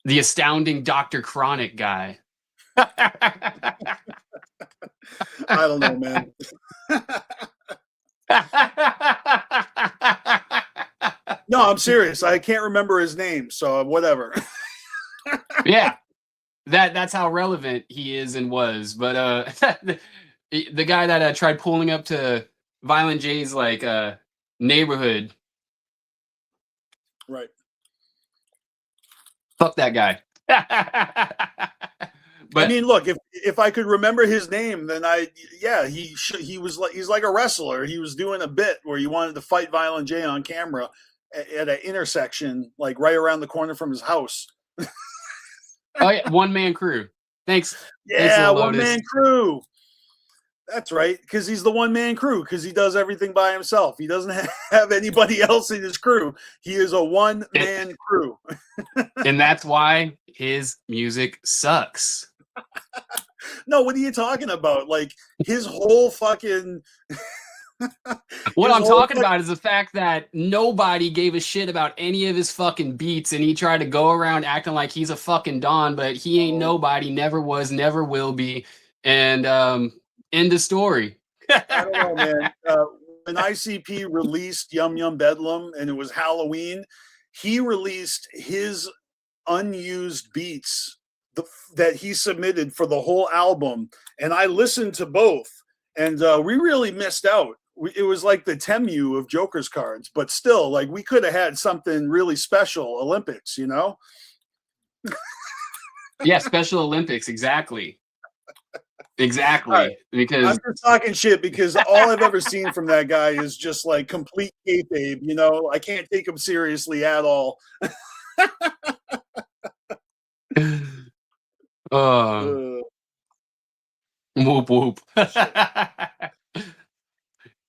The astounding Dr. Chronic guy. I don't know, man. No, I'm serious. I can't remember his name, so whatever. Yeah, that's how relevant he is and was. But the guy that tried pulling up to Violent J's like neighborhood, right? Fuck that guy. But I mean, look, if I could remember his name, then he's like a wrestler. He was doing a bit where he wanted to fight Violent J on camera at an intersection, like right around the corner from his house. Oh yeah, one man crew. Thanks. Yeah, one man crew. That's right, because he's the one man crew, because he does everything by himself. He doesn't have anybody else in his crew. He is a one man crew. And that's why his music sucks. No, what are you talking about? Like, his whole fucking What His I'm whole talking about is the fact that nobody gave a shit about any of his fucking beats, and he tried to go around acting like he's a fucking don, but he ain't nobody, never was, never will be. And end of story. I don't know, man. When ICP released Yum Yum Bedlam and it was Halloween, he released his unused beats that he submitted for the whole album, and I listened to both, and we really missed out. It was like the Temu of Joker's cards, but still, like, we could have had something really special. Olympics, you know? Yeah, Special Olympics, exactly. Exactly. Right. Because I'm just talking shit because all I've ever seen from that guy is just like complete kayfabe, you know? I can't take him seriously at all. Whoop whoop.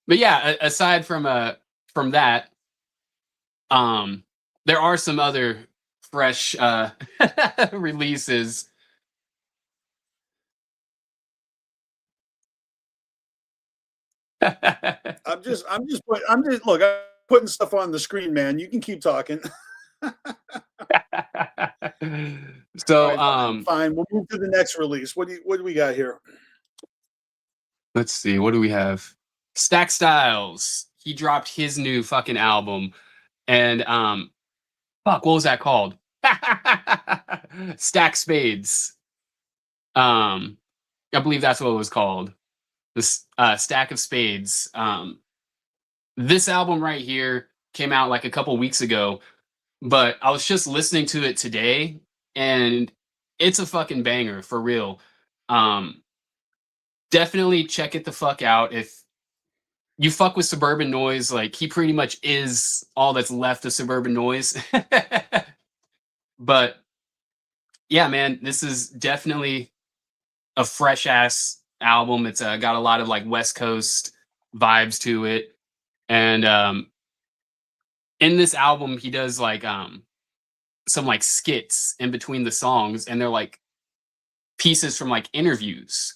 But yeah, aside from that, there are some other fresh releases. I'm just look, I'm putting stuff on the screen, man. You can keep talking. So right, fine. We'll move to the next release. What do we got here? Let's see. What do we have? Stack Styles. He dropped his new fucking album, and fuck, what was that called? Stack Spades. I believe that's what it was called. This Stack of Spades. This album right here came out like a couple weeks ago, but I was just listening to it today, and it's a fucking banger for real. Definitely check it the fuck out. If you fuck with Suburban Noise, like, he pretty much is all that's left of Suburban Noise. But yeah, man, this is definitely a fresh ass album. It's got a lot of like West Coast vibes to it. And in this album, he does like some like skits in between the songs, and they're like pieces from like interviews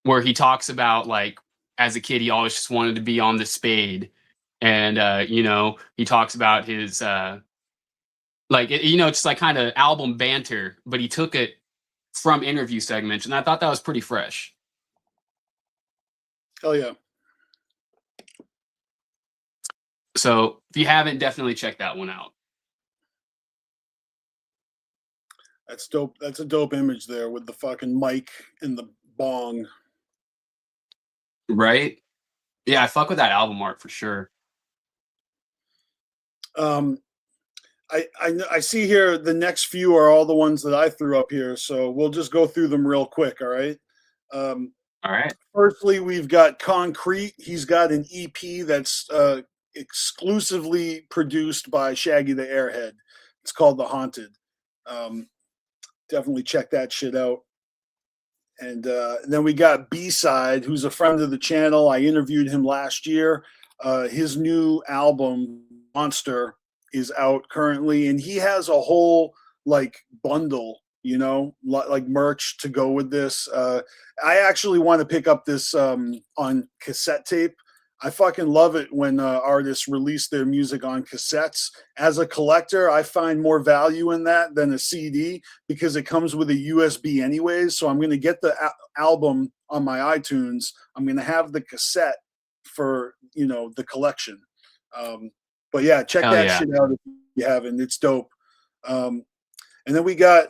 where he talks about, like, as a kid he always just wanted to be on the spade, and you know, he talks about his like, you know, just like kind of album banter, but he took it from interview segments, and I thought that was pretty fresh. Hell yeah. So if you haven't, definitely check that one out. That's dope. That's a dope image there with the fucking mic and the bong. Right? Yeah, I fuck with that album art for sure. I see here the next few are all the ones that I threw up here, so we'll just go through them real quick. All right. All right. Firstly, we've got Concrete. He's got an EP that's exclusively produced by Shaggy the Airhead. It's called The Haunted. Definitely check that shit out. And then we got B-Side, who's a friend of the channel. I interviewed him last year. His new album, Monster, is out currently, and he has a whole like bundle, you know, like merch to go with this. I actually want to pick up this on cassette tape. I fucking love it when artists release their music on cassettes. As a collector, I find more value in that than a CD because it comes with a USB anyways. So I'm going to get the album on my iTunes. I'm going to have the cassette for, you know, the collection. But yeah, check that shit out if you haven't. It's dope. And then we got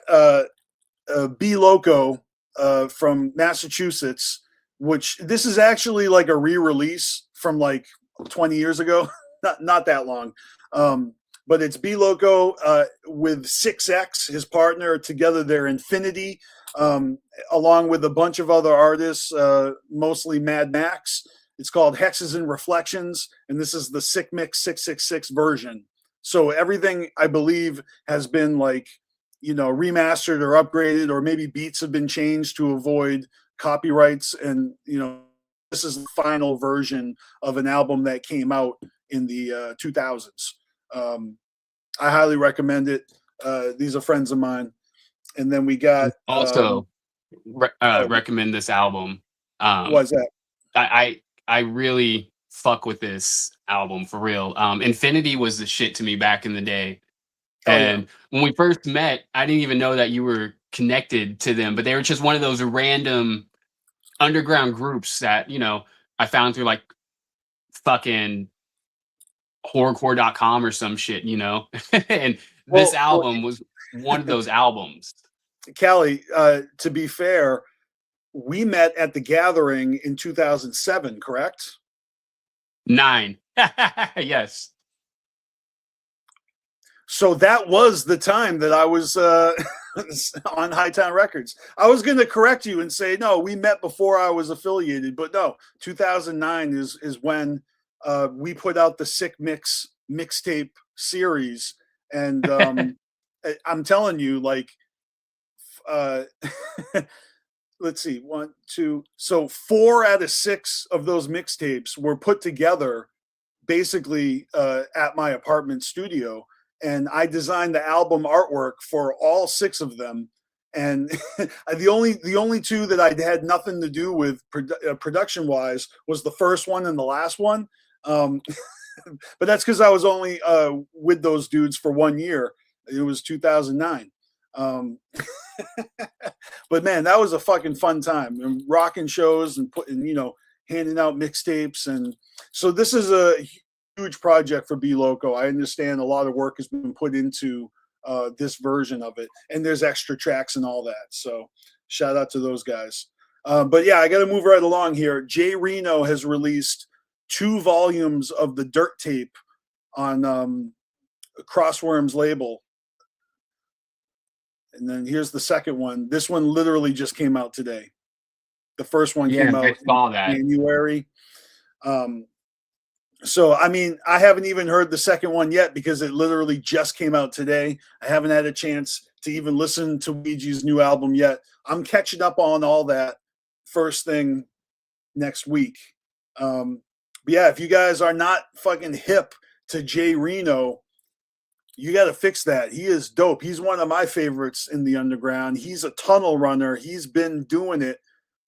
B Loco from Massachusetts, which this is actually like a re-release from like 20 years ago, not that long. But it's B Loco with 6X, his partner. Together they're Infinity, along with a bunch of other artists, mostly Mad Max. It's called Hexes and Reflections, and this is the Sick Mix 666 version. So everything, I believe, has been like, you know, remastered or upgraded, or maybe beats have been changed to avoid copyrights. And, you know, this is the final version of an album that came out in the 2000s. I highly recommend it. These are friends of mine. And then we got also recommend this album. What's that? I really fuck with this album for real. Infinity was the shit to me back in the day. Oh, yeah. And when we first met, I didn't even know that you were connected to them, but they were just one of those random underground groups that, you know, I found through like fucking horrorcore.com or some shit, you know. And this album was one of those albums. Callie, to be fair, we met at the Gathering in 2007, correct? 9. Yes. So that was the time that I was on Hightown Records. I was going to correct you and say, no, we met before I was affiliated, but no, 2009 is when we put out the Sick Mix mixtape series. And I'm telling you, like, let's see, 1, 2. So 4 out of 6 of those mixtapes were put together basically at my apartment studio. And I designed the album artwork for all 6 of them. And the only 2 that I had nothing to do with production wise was the first one and the last one. But that's because I was only with those dudes for 1 year. It was 2009. But man, that was a fucking fun time, and rocking shows and putting, you know, handing out mixtapes. And so this is a huge project for B Loco. I understand a lot of work has been put into this version of it, and there's extra tracks and all that. So shout out to those guys. But yeah, I got to move right along here. Jay Reno has released 2 volumes of the Dirt Tape on Crossworm's label. And then here's the second one. This one literally just came out today. The first one came out in January. So, I mean, I haven't even heard the second one yet because it literally just came out today. I haven't had a chance to even listen to Ouija's new album yet. I'm catching up on all that first thing next week. But yeah, if you guys are not fucking hip to Jay Reno, you got to fix that. He is dope. He's one of my favorites in the underground. He's a tunnel runner. He's been doing it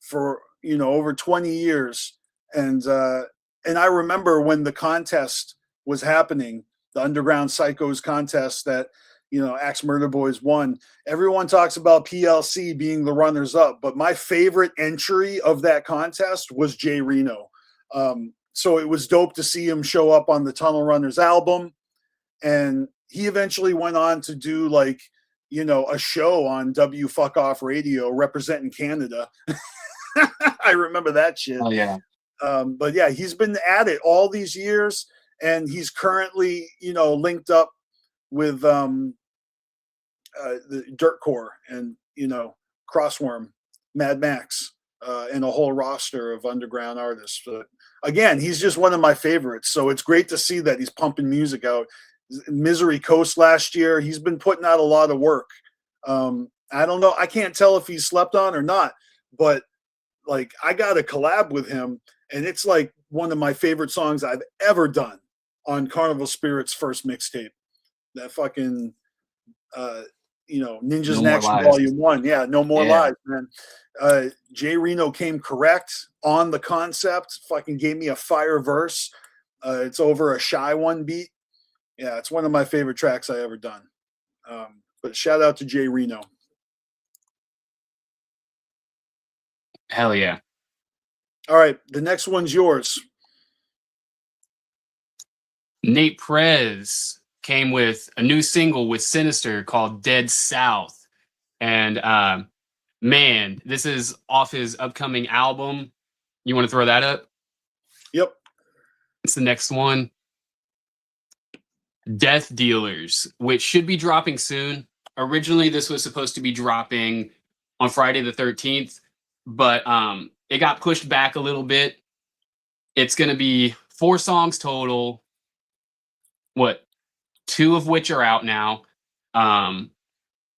for, you know, over 20 years. And I remember when the contest was happening, the Underground Psychos contest that, you know, Axe Murder Boys won. Everyone talks about PLC being the runners up, but my favorite entry of that contest was Jay Reno. So it was dope to see him show up on the Tunnel Runners album. And he eventually went on to do, like, you know, a show on W Fuck Off Radio representing Canada. I remember that shit. Oh, yeah. But yeah, he's been at it all these years, and he's currently, you know, linked up with the Dirt Corps and, you know, Crossworm, Mad Max, and a whole roster of underground artists. But again, he's just one of my favorites. So it's great to see that he's pumping music out. Misery Coast last year, he's been putting out a lot of work. I don't know, I can't tell if he's slept on or not, but like, I got a collab with him, and it's like one of my favorite songs I've ever done on CarnivalSpirits' first mixtape. That fucking you know, Ninjas in Action Volume 1. Yeah, No More Lies, man. Jay Reno came correct on the concept, fucking gave me a fire verse. It's over a Shy One beat. Yeah, it's one of my favorite tracks I ever done. But shout out to Jay Reno. Hell yeah. All right, the next one's yours. Nate Prez came with a new single with BstMstR called Dead South. And man, this is off his upcoming album. You want to throw that up? Yep. It's the next one. Death Dealers, which should be dropping soon. Originally, this was supposed to be dropping on Friday the 13th, but it got pushed back a little bit. It's going to be 4 songs total. 2 of which are out now.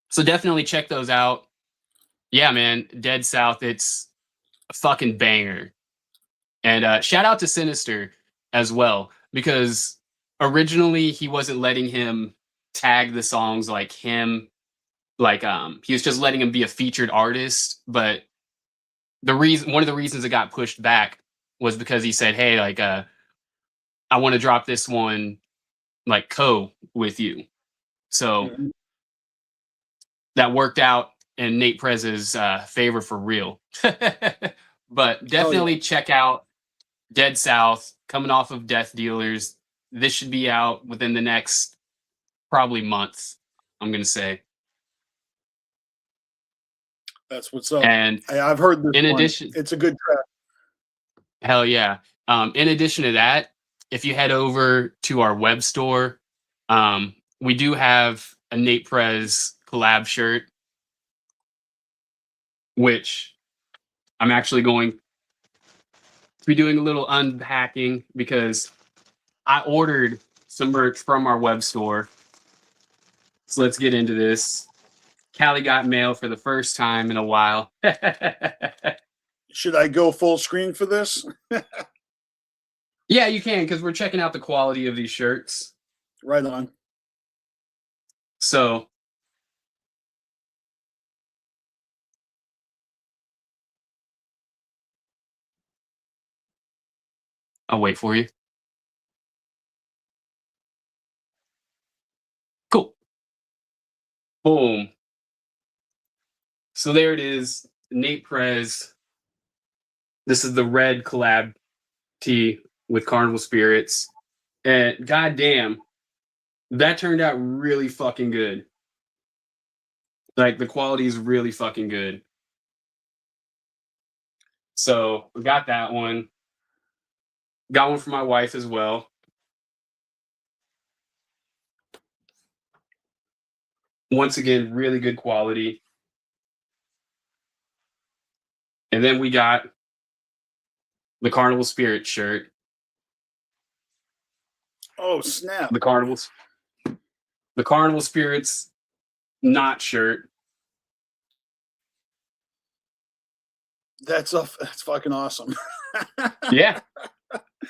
So definitely check those out. Yeah, man, Dead South, it's a fucking banger. And shout out to BstMstR as well, because originally he wasn't letting him tag the songs like him. Like he was just letting him be a featured artist. But one of the reasons it got pushed back was because he said, hey, like I want to drop this one like with you. So that worked out in Nate Prez's favor for real. But definitely check out Dead South, coming off of Death Dealers. This should be out within the next probably month, I'm going to say. That's what's up. And I've heard this in one. addition, It's a good track. Hell yeah. In addition to that, if you head over to our web store, we do have a Nate Prez collab shirt, which I'm actually going to be doing a little unpacking because I ordered some merch from our web store. So let's get into this. Callie got mail for the first time in a while. Should I go full screen for this? Yeah, you can, because we're checking out the quality of these shirts. Right on. So I'll wait for you. Cool. Boom. So there it is, Nate Prez. This is the red collab tee with CarnivalSpirits. And goddamn, that turned out really fucking good. Like, the quality is really fucking good. So we got that one. Got one for my wife as well. Once again, really good quality. And then we got the CarnivalSpirits shirt. Oh, snap. The CarnivalSpirits knot shirt. That's fucking awesome. Yeah.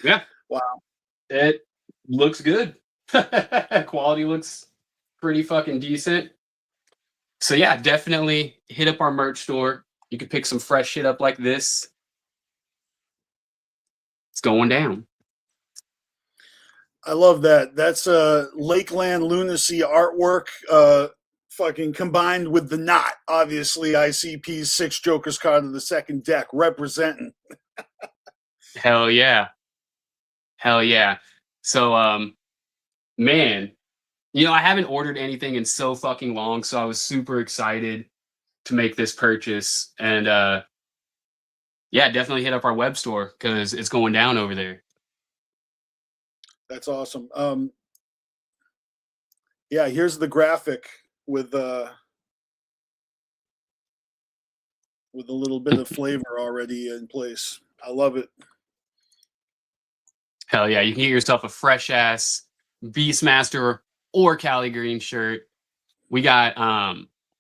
Yeah. Wow. It looks good. Quality looks pretty fucking decent. So yeah, definitely hit up our merch store. You can pick some fresh shit up like this. It's going down. I love that. That's Lakeland Lunacy artwork fucking combined with the knot. Obviously, ICP's 6 Jokers card of the second deck representing. Hell yeah. Hell yeah. So man, you know, I haven't ordered anything in so fucking long, so I was super excited to make this purchase. And yeah, definitely hit up our web store because it's going down over there. That's awesome. Yeah, here's the graphic with a little bit of flavor already in place. I love it. Hell yeah, you can get yourself a fresh ass BstMstR or Caligreen shirt. We got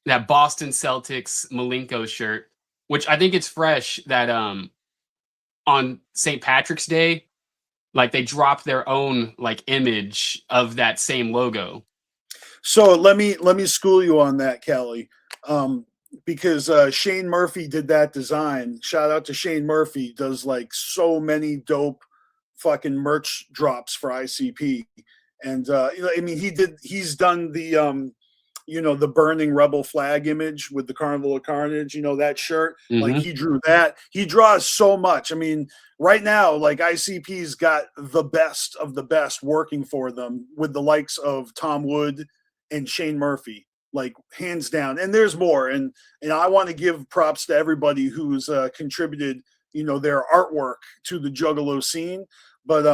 that Boston Celtics Malenko shirt, which I think it's fresh that on St. Patrick's Day, like they dropped their own like image of that same logo. So let me school you on that, Kelly. Because Shane Murphy did that design. Shout out to Shane Murphy. Does like so many dope fucking merch drops for ICP. And I mean, he's done the the burning rebel flag image with the Carnival of Carnage, that shirt. Like he drew that. He draws so much. I mean, right now, like ICP's got the best of the best working for them with the likes of Tom Wood and Shane Murphy, like hands down. And there's more. And I want to give props to everybody who's contributed, their artwork to the Juggalo scene. But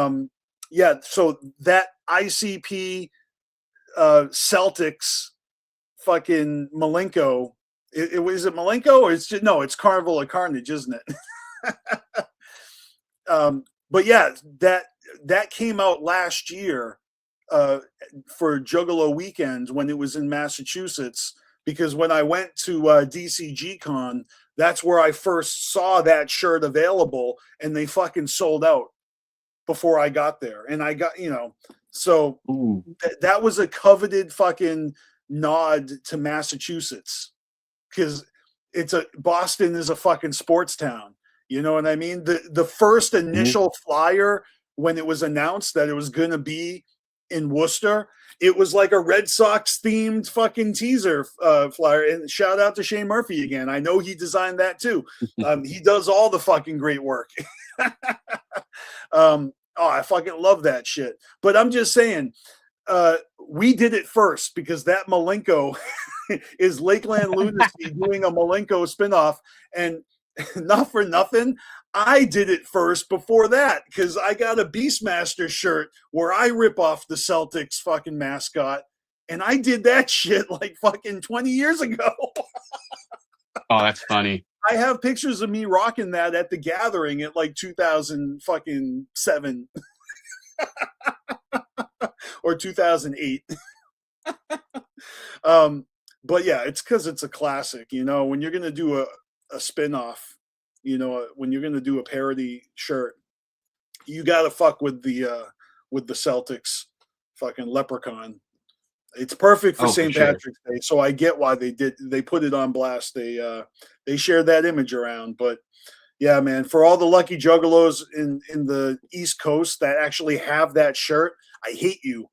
yeah, so that ICP Celtics fucking Malenko, is it Malenko or it's Carnival of Carnage, isn't it? But yeah, that came out last year for Juggalo weekend when it was in Massachusetts, because when I went to DCG Con, that's where I first saw that shirt available, and they fucking sold out before I got there. And I got, so that was a coveted fucking nod to Massachusetts, because Boston is a fucking sports town. You know what I mean? The first initial flyer when it was announced that it was going to be in Worcester, it was like a Red Sox themed fucking teaser flyer. And shout out to Shane Murphy again. I know he designed that too. He does all the fucking great work. Oh, I fucking love that shit. But I'm just saying, we did it first because that Malenko is Lakeland Lunacy doing a Malenko spinoff. And not for nothing, I did it first before that because I got a BstMstR shirt where I rip off the Celtics fucking mascot. And I did that shit like fucking 20 years ago. Oh, that's funny. I have pictures of me rocking that at the Gathering at like 2007 or 2008. But yeah, it's because it's a classic. You know, when you're gonna do a spin-off, you know, when you're gonna do a parody shirt, you gotta fuck with the Celtics fucking leprechaun. It's perfect for St. Patrick's Day, so I get why they put it on blast. They shared that image around. But yeah, man, for all the lucky juggalos in the East Coast that actually have that shirt, I hate you.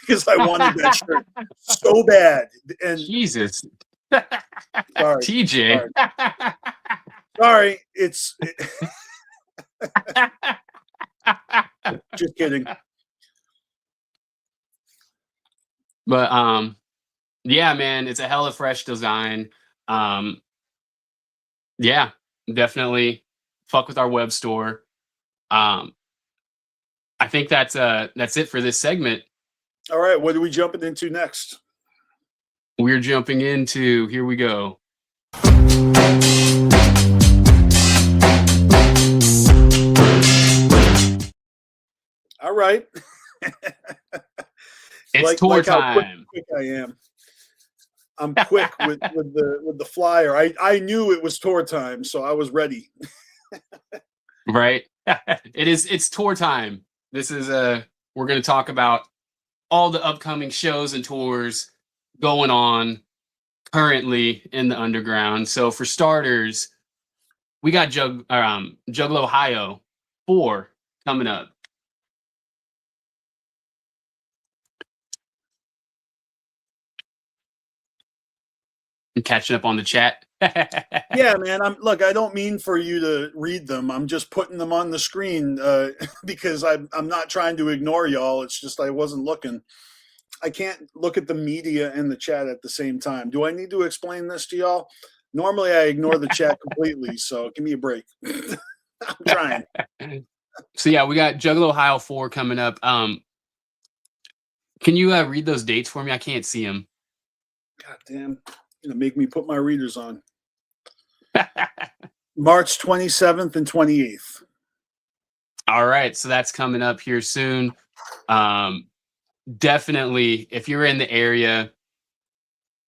Because I wanted that shirt so bad. And Jesus. Sorry, TJ. Sorry, just kidding. But yeah, man, it's a hella fresh design. Yeah, definitely fuck with our web store. I think that's it for this segment. All right, what are we jumping into next? We're jumping into, here we go. All right. It's tour time. Quick I am. I'm quick with the flyer. I knew it was tour time, so I was ready. Right. It's tour time. This is we're going to talk about all the upcoming shows and tours going on currently in the underground. So for starters, we got Juggalo Ohio 4 coming up. I'm catching up on the chat. Yeah, man. I don't mean for you to read them. I'm just putting them on the screen because I'm not trying to ignore y'all. It's just I wasn't looking. I can't look at the media and the chat at the same time. Do I need to explain this to y'all? Normally I ignore the chat completely, so give me a break. I'm trying. So yeah, we got Juggalo Ohio 4 coming up. Can you read those dates for me? I can't see them. God damn. You're gonna make me put my readers on. March 27th and 28th. All right, so that's coming up here soon. Definitely, if you're in the area,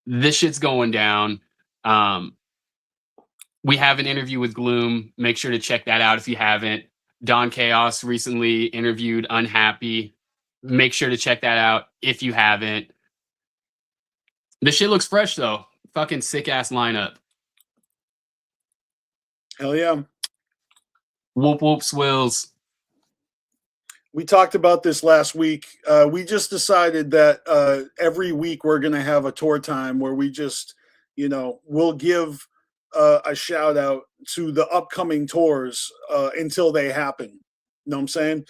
this shit's going down. We have an interview with Gloom. Make sure to check that out if you haven't. Don Chaos recently interviewed Unhappy. Make sure to check that out if you haven't. This shit looks fresh though. Fucking sick ass lineup. Hell yeah. Whoop whoop swills. We talked about this last week. We just decided that every week we're going to have a tour time where we just, we'll give a shout out to the upcoming tours until they happen. You know what I'm saying?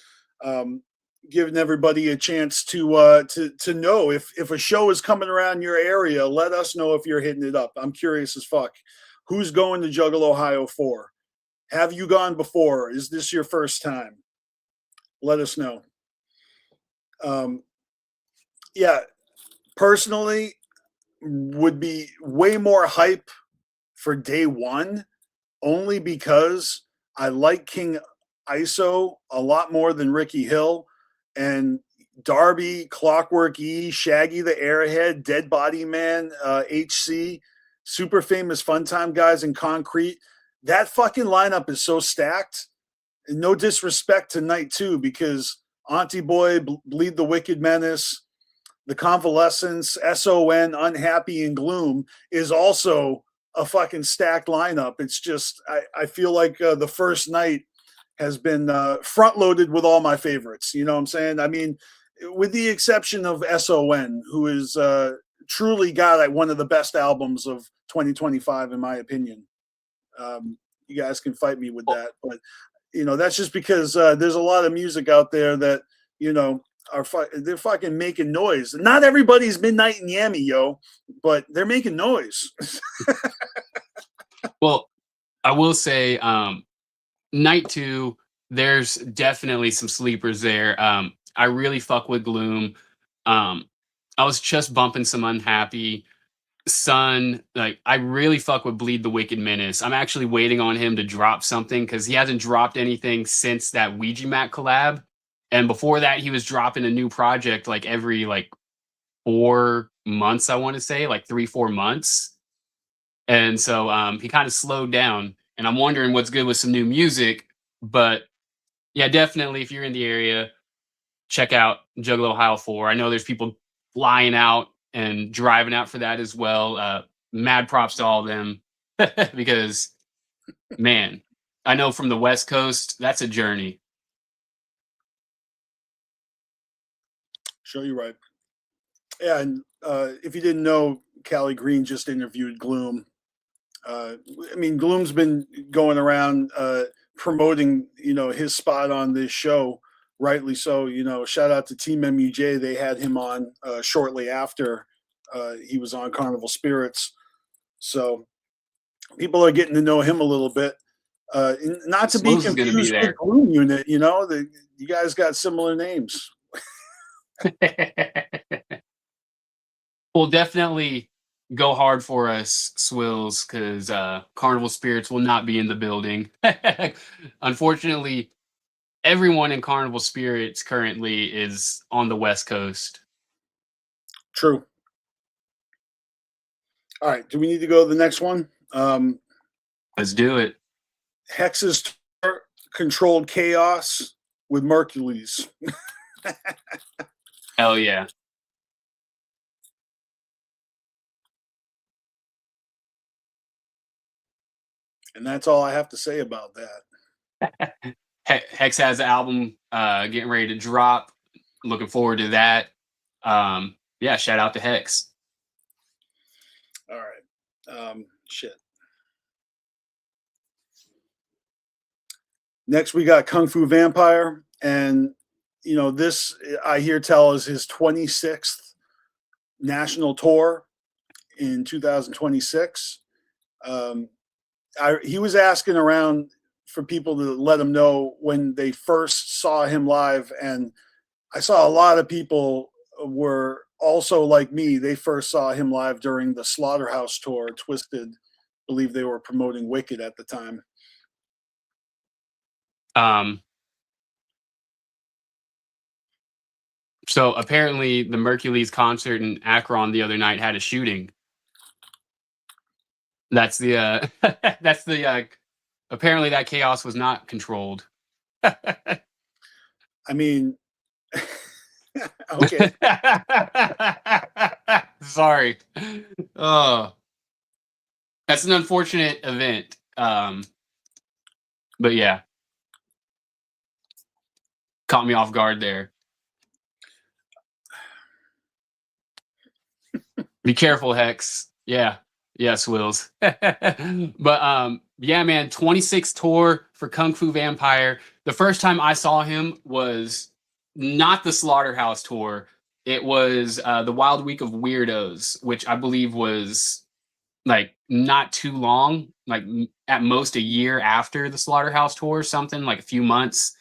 Giving everybody a chance to know if a show is coming around your area. Let us know if you're hitting it up. I'm curious as fuck. Who's going to Juggalo Ohio 4? Have you gone before? Is this your first time? Let us know. Yeah, personally, would be way more hype for day one, only because I like King ISO a lot more than Ricky Hill, and Darby, Clockwork E, Shaggy the Airhead, Dead Body Man, HC, Super Famous Fun Time Guys, and Concrete. That fucking lineup is so stacked. And no disrespect to night 2, because Auntie Boy, Bleed the Wicked Menace, The Convalescence, SON, Unhappy, and Gloom is also a fucking stacked lineup. It's just, I feel like the first night has been front loaded with all my favorites. You know what I'm saying? I mean, with the exception of SON, who is truly got one of the best albums of 2025, in my opinion. You guys can fight me with that, but you know, that's just because there's a lot of music out there that, you know, they're fucking making noise. Not everybody's Midnightinyami, yo, but they're making noise. Well, I will say, night 2, there's definitely some sleepers there. I really fuck with Gloom. I was just bumping some Unhappy. Sun, like I really fuck with Bleed the Wicked Menace. I'm actually waiting on him to drop something because he hasn't dropped anything since that Ouija Mat collab. And before that, he was dropping a new project like every 4 months, I want to say, like 3-4 months. And so he kind of slowed down. And I'm wondering what's good with some new music. But yeah, definitely if you're in the area, check out Juggalo Ohio 4. I know there's people flying out and driving out for that as well. Mad props to all of them because, man, I know from the West Coast, that's a journey. Sure, you're right. Yeah, and if you didn't know, Caligreen just interviewed Gloom. I mean, Gloom's been going around promoting, you know, his spot on this show, rightly so. You know, shout out to Team MUJ. They had him on shortly after he was on CarnivalSpirits. So people are getting to know him a little bit. Not to be confused with Gloom Unit, you know, you guys got similar names. Well, definitely go hard for us, Swills, because CarnivalSpirits will not be in the building. Unfortunately, everyone in CarnivalSpirits currently is on the West Coast. True. All right. Do we need to go to the next one? Let's do it. Hex's Controlled Chaos with Mercules. Hell yeah. And that's all I have to say about that. Hex has the album getting ready to drop. Looking forward to that. Yeah, shout out to Hex. All right. Shit. Next, we got Kung Fu Vampire. And, you know, this, I hear tell, is his 26th national tour in 2026. He was asking around for people to let him know when they first saw him live. And I saw a lot of people were also like me. They first saw him live during the Slaughterhouse tour, Twisted. I believe they were promoting Wicked at the time. So apparently the Mercules concert in Akron the other night had a shooting. That's the apparently that chaos was not controlled. I mean, okay. Sorry. Oh, that's an unfortunate event. But yeah, caught me off guard there. Be careful, Hex. Yeah. Yes, Wills. But yeah, man, 26 tour for Kung Fu Vampire. The first time I saw him was not the Slaughterhouse tour. It was the Wild Week of Weirdos, which I believe was like not too long, like at most a year after the Slaughterhouse tour, something like a few months.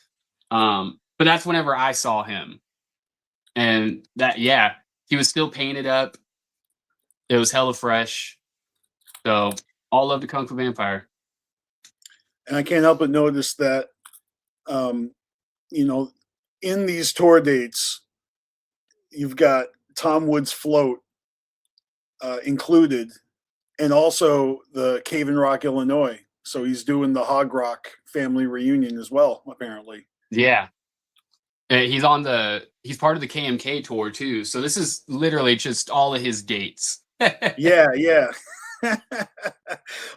But that's whenever I saw him. And that, yeah, he was still painted up. It was hella fresh. So all love to Kung Fu Vampire. And I can't help but notice that, you know, in these tour dates, you've got Tom Wood's Float included, and also the Cave in Rock, Illinois. So he's doing the Hog Rock family reunion as well, apparently. Yeah. He's part of the KMK tour too. So this is literally just all of his dates. Yeah.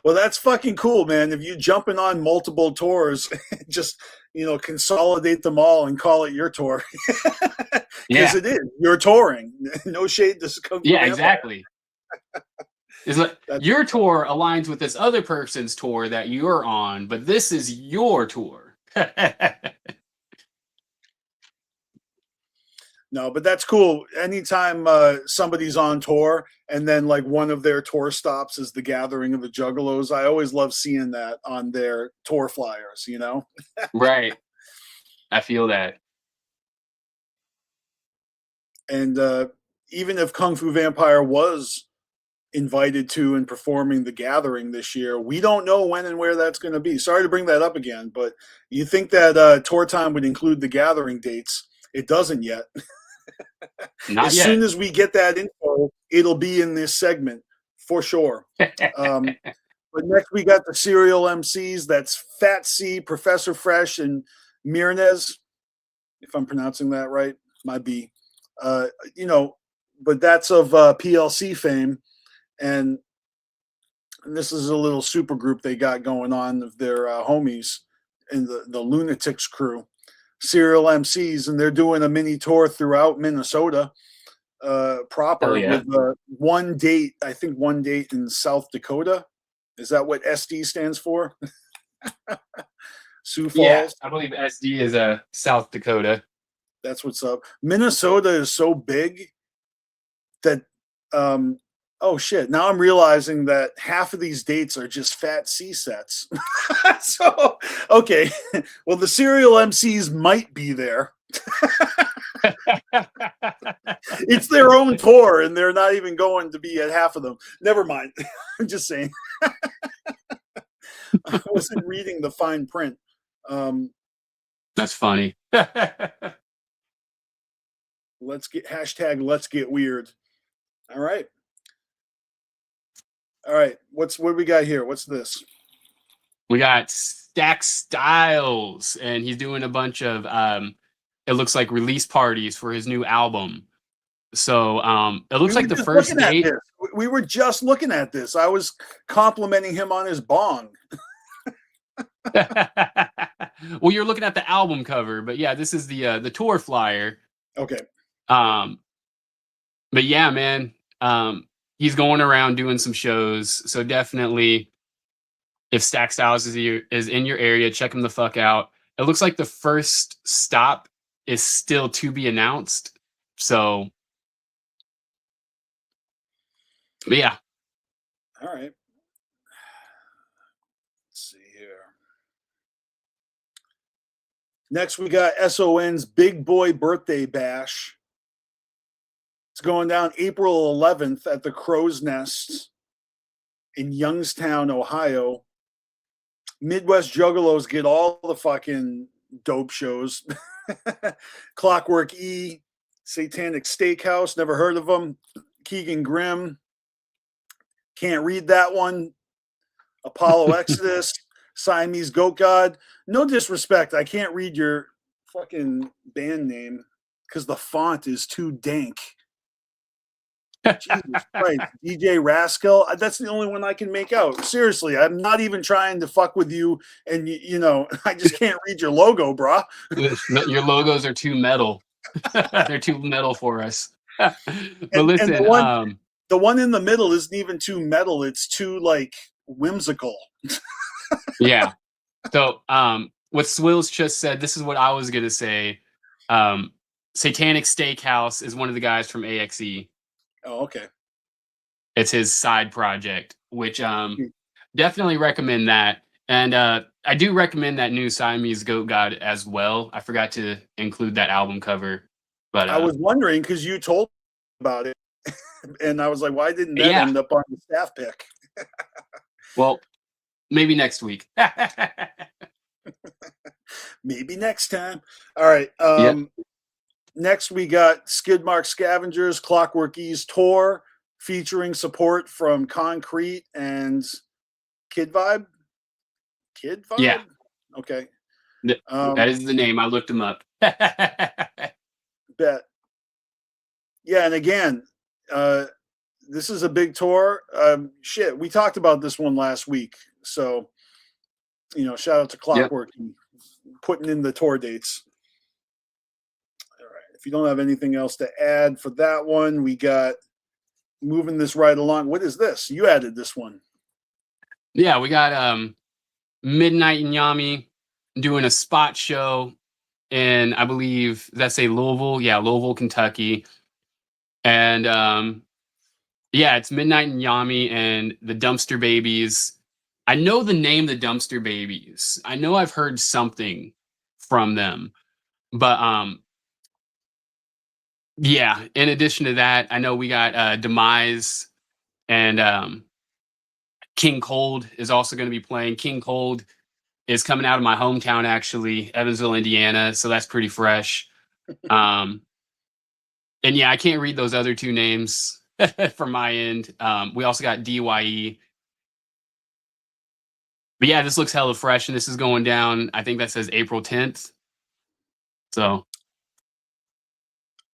Well, that's fucking cool, man. If you jumping on multiple tours, just consolidate them all and call it your tour, because Yeah. it is. You're touring. No shade to come. Yeah, exactly. It's like That's- your tour aligns with this other person's tour that you're on, but this is your tour. No, but that's cool. Anytime somebody's on tour and then like one of their tour stops is the gathering of the Juggalos, I always love seeing that on their tour flyers, Right. I feel that. And even if Kung Fu Vampire was invited to and performing the gathering this year, we don't know when and where that's going to be. Sorry to bring that up again, but you think that tour time would include the gathering dates. It doesn't yet. Not as yet. soon as we get that info, it'll be in this segment for sure. But next we got the serial MCs. That's Fat C, Professor Fresh, and Mirnez, if I'm pronouncing that right. Might be. But that's of PLC fame. And this is a little super group they got going on of their homies in the Lunatics crew. Serial MCs, and they're doing a mini tour throughout Minnesota proper with one date in South Dakota. Is that what SD stands for? Sioux Falls? Yeah, I believe SD is South Dakota. That's what's up. Minnesota is so big that oh shit, now I'm realizing that half of these dates are just Fat C sets. So, okay. Well, the serial MCs might be there. It's their own tour, and they're not even going to be at half of them. Never mind. I'm just saying. I wasn't reading the fine print. That's funny. Let's get weird. All right. All right. What do we got here? What's this? We got Stack Styles, and he's doing a bunch of it looks like release parties for his new album. So it looks like the first date. We were just looking at this. I was complimenting him on his bong. Well, you're looking at the album cover, but yeah, this is the tour flyer. Okay. But yeah, man, he's going around doing some shows. So definitely, if Stack Styles is in your area, check him the fuck out. It looks like the first stop is still to be announced. So, but yeah. All right. Let's see here. Next, we got SON's Big Boy Birthday Bash. It's going down April 11th at the Crow's Nest in Youngstown, Ohio. Midwest Juggalos get all the fucking dope shows. Clockwork E, Satanic Steakhouse, never heard of them. Keegan Grimm, can't read that one. Apollo Exodus, Siamese Goat God. No disrespect, I can't read your fucking band name because the font is too dank. Jesus Christ. DJ Rascal, that's the only one I can make out. Seriously, I'm not even trying to fuck with you, and I just can't read your logo, brah. Your logos are too metal. They're too metal for us. But listen, and the one in the middle isn't even too metal, it's too like whimsical. Yeah. So what Swills just said, this is what I was gonna say. Satanic Steakhouse is one of the guys from AXE. Oh, okay. It's his side project, which definitely recommend that. And I do recommend that new Siamese Goat God as well. I forgot to include that album cover. But I was wondering because you told me about it. And I was like, why didn't that end up on the staff pick? Well, maybe next week. Maybe next time. All right. Next, we got Skidmark Scavengers, Clockwork E's tour, featuring support from Concrete and Kid Vibe. Kid Vibe? Yeah. Okay. That is the name. I looked him up. Bet. Yeah, and again, this is a big tour. Shit, we talked about this one last week. So, shout out to Clockwork and putting in the tour dates. All right. If you don't have anything else to add for that one, we got moving this right along. What is this? You added this one. Yeah, we got Midnightinyami doing a spot show in, I believe that's Louisville. Yeah, Louisville, Kentucky. And it's Midnightinyami and the Dumpster Babies. I know the name the Dumpster Babies. I know I've heard something from them. But in addition to that, I know we got Demise and King Cold is also going to be playing. King Cold is coming out of my hometown, actually, Evansville, Indiana. So that's pretty fresh. And I can't read those other two names from my end. We also got DYE. But yeah, this looks hella fresh, and this is going down. I think that says April 10th. So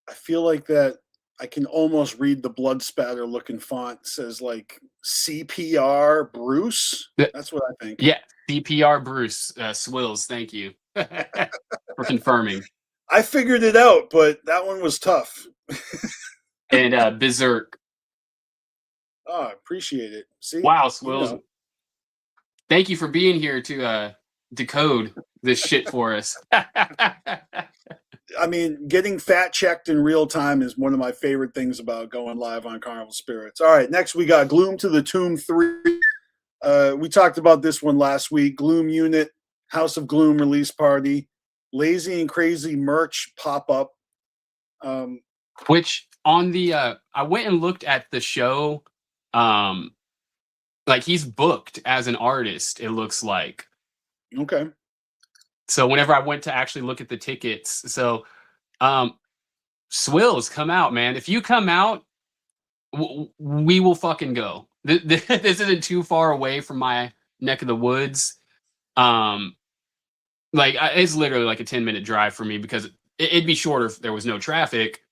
I feel like that I can almost read the blood spatter looking font. It says like CPR Bruce. That's what I think. Yeah, CPR Bruce Swills. Thank you for confirming. I figured it out, but that one was tough. And Berserk. Oh, I appreciate it. See? Wow, Swills. Thank you for being here to decode this shit for us. I mean, getting fat checked in real time is one of my favorite things about going live on Carnival Spirits. All right, next we got Gloom to the Tomb 3. We talked about this one last week. Gloom Unit, House of Gloom release party, Lazy and Crazy merch pop-up. Which on the I went and looked at the show. Like he's booked as an artist, it looks like. Okay. So whenever I went to actually look at the tickets, so Swills, come out, man. If you come out, we will fucking go. This isn't too far away from my neck of the woods. It's literally like a 10-minute drive for me because it'd be shorter if there was no traffic.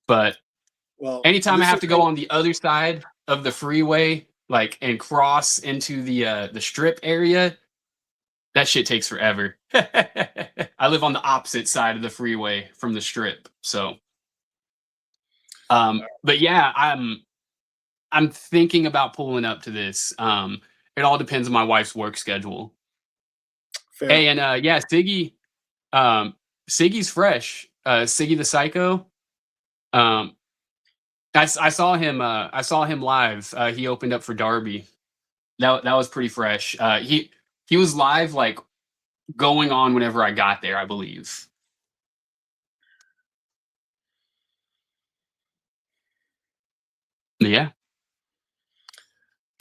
But anytime I have to go on the other side of the freeway, and cross into the strip area, that shit takes forever. I live on the opposite side of the freeway from the strip, so. But yeah, I'm thinking about pulling up to this. It all depends on my wife's work schedule. Fair. Hey, and Siggy, Siggy's fresh. Siggy the Psycho. I saw him. I saw him live. He opened up for Darby. That was pretty fresh. He was live, going on whenever I got there, I believe. Yeah.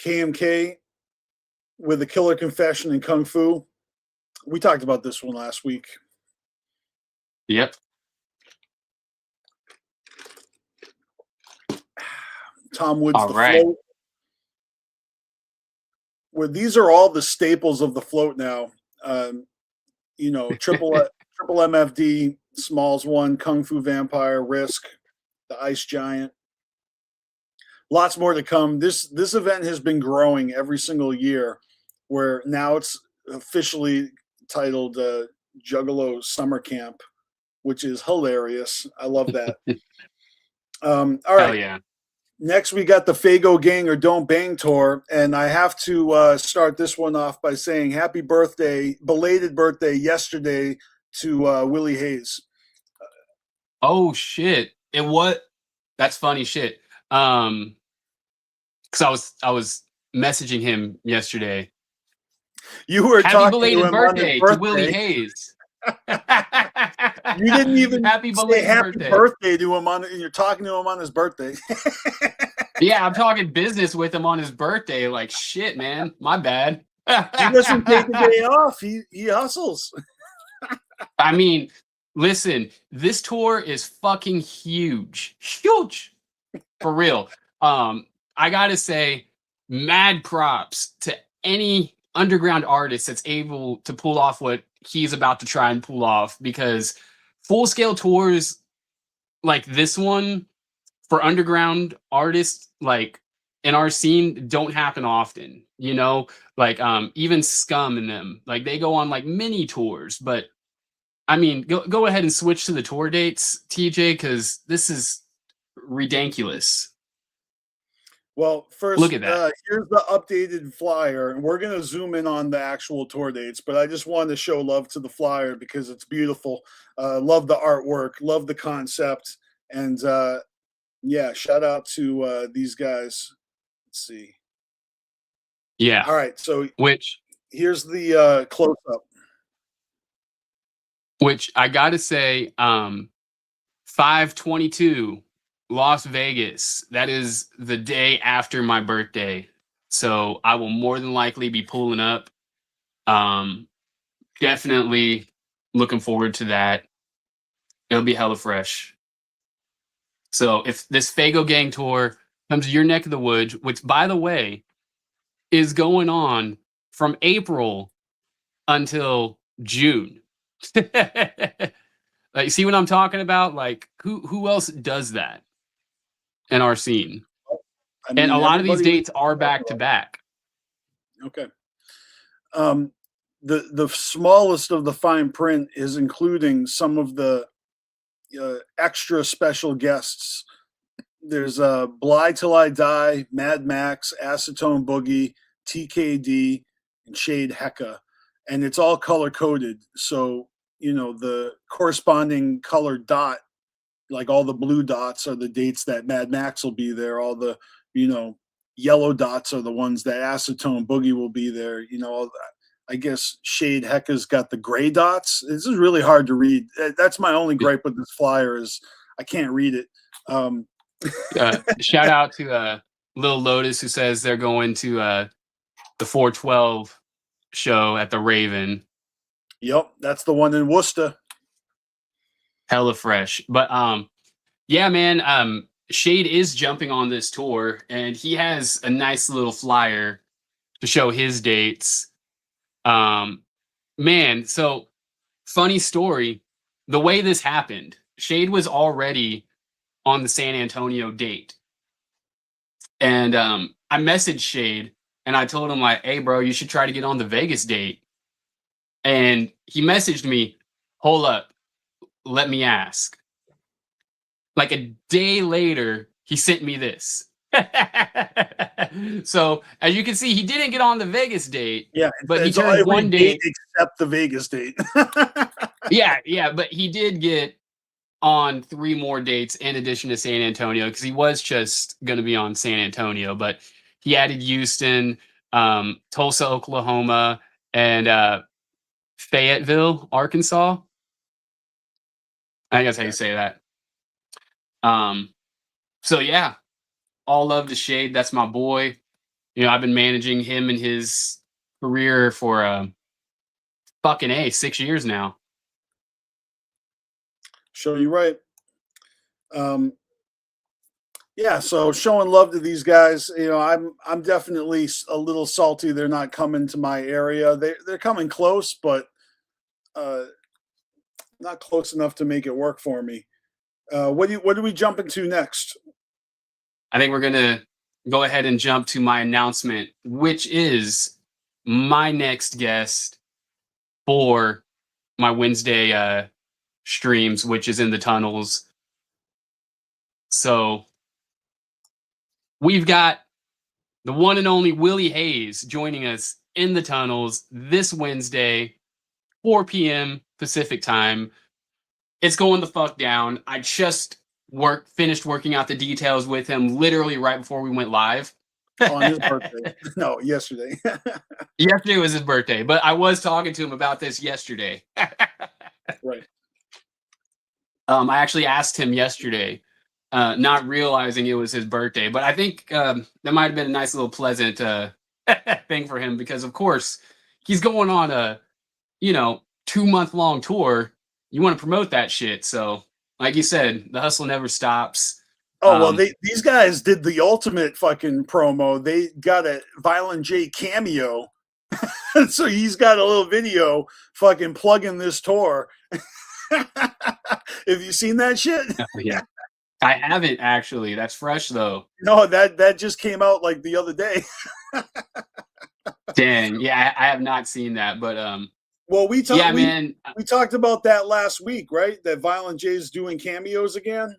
KMK with a Killer Confession and Kung Fu. We talked about this one last week. Yep. Tom Woods, all the right. Float. Where these are all the staples of the float now. Triple MFD, Smalls One, Kung Fu Vampire, Risk, the Ice Giant. Lots more to come. This event has been growing every single year, where now it's officially titled Juggalo Summer Camp, which is hilarious. I love that. All right. Hell yeah. Next, we got the Fago Gang or Don't Bang tour, and I have to start this one off by saying happy birthday, belated birthday yesterday to Willie Hayes. Oh shit! That's funny shit. Because I was messaging him yesterday. You were happy talking belated to him birthday on his to Willie Hayes. You didn't even happy birthday to him and you're talking to him on his birthday. Yeah, I'm talking business with him on his birthday. Like shit, man. My bad. He doesn't take the day off. He hustles. I mean, listen, this tour is fucking huge. Huge. For real. I gotta say, mad props to any underground artist that's able to pull off what he's about to try and pull off, because full-scale tours like this one for underground artists, like in our scene, don't happen often. You know, like even Scum and them, like they go on like mini tours. But I mean, go ahead and switch to the tour dates, TJ, because this is ridiculous. Well, first, Look at that. Here's the updated flyer, and we're going to zoom in on the actual tour dates, but I just wanted to show love to the flyer because it's beautiful. Love the artwork, love the concept, and yeah, shout out to these guys. Let's see. Yeah. All right, so Which here's the close-up. Which I gotta say, 5/22, Las Vegas. That is the day after my birthday. So I will more than likely be pulling up. Definitely looking forward to that. It'll be hella fresh. So if this Fago Gang tour comes to your neck of the woods, which by the way is going on from April until June. Like, see what I'm talking about? Like, who else does that in our scene? I mean, And a lot of these everybody- dates are back to back. Okay. The smallest of the fine print is including some of the extra special guests. There's Bly Till I Die, Mad Max, Acetone Boogie, TKD, and Shade Hecka, and it's all color coded. So you know the corresponding color dot, like all the blue dots, are the dates that Mad Max will be there. All the yellow dots are the ones that Acetone Boogie will be there. I guess Shade Hecka's got the gray dots. This is really hard to read. That's my only gripe with this flyer is I can't read it. Shout out to Lil Lotus, who says they're going to the 412 show at the Raven. Yep, that's the one in Worcester. Hella fresh. But yeah, man, Shade is jumping on this tour, and he has a nice little flyer to show his dates. Man, so funny story. The way this happened, Shade was already on the San Antonio date. And I messaged Shade and I told him, like, hey bro, you should try to get on the Vegas date. And he messaged me, hold up, let me ask. Like a day later, he sent me this. So as you can see, he didn't get on the Vegas date. Yeah, but he it's all turned every one date except the Vegas date. yeah, but he did get on 3 more dates in addition to San Antonio, because he was just going to be on San Antonio, but he added Houston, Tulsa, Oklahoma, and Fayetteville, Arkansas. I think that's how you say that. So yeah, all love to Shade. That's my boy. I've been managing him and his career for fucking 6 years now. Show you right. Yeah, so showing love to these guys. I'm definitely a little salty they're not coming to my area. They're coming close, but not close enough to make it work for me. What do we jump into next? I think we're gonna go ahead and jump to my announcement, which is my next guest for my Wednesday streams, which is in the tunnels. So we've got the one and only Willie Hayes joining us in the tunnels this Wednesday, 4 p.m. Pacific time. It's going the fuck down. I just finished working out the details with him literally right before we went live. On his birthday. No, yesterday. Yesterday was his birthday, but I was talking to him about this yesterday. Right. I actually asked him yesterday, not realizing it was his birthday, but I think that might have been a nice little pleasant thing for him, because of course he's going on a 2-month-long tour. You want to promote that shit. So like you said, the hustle never stops. Oh, well, these guys did the ultimate fucking promo. They got a Violent J cameo. So he's got a little video fucking plugging this tour. Have you seen that shit? Yeah. I haven't actually. That's fresh though. No, that just came out like the other day. Dang. Yeah, I have not seen that, but Well, yeah, man. we talked about that last week, right? That Violent J's doing cameos again.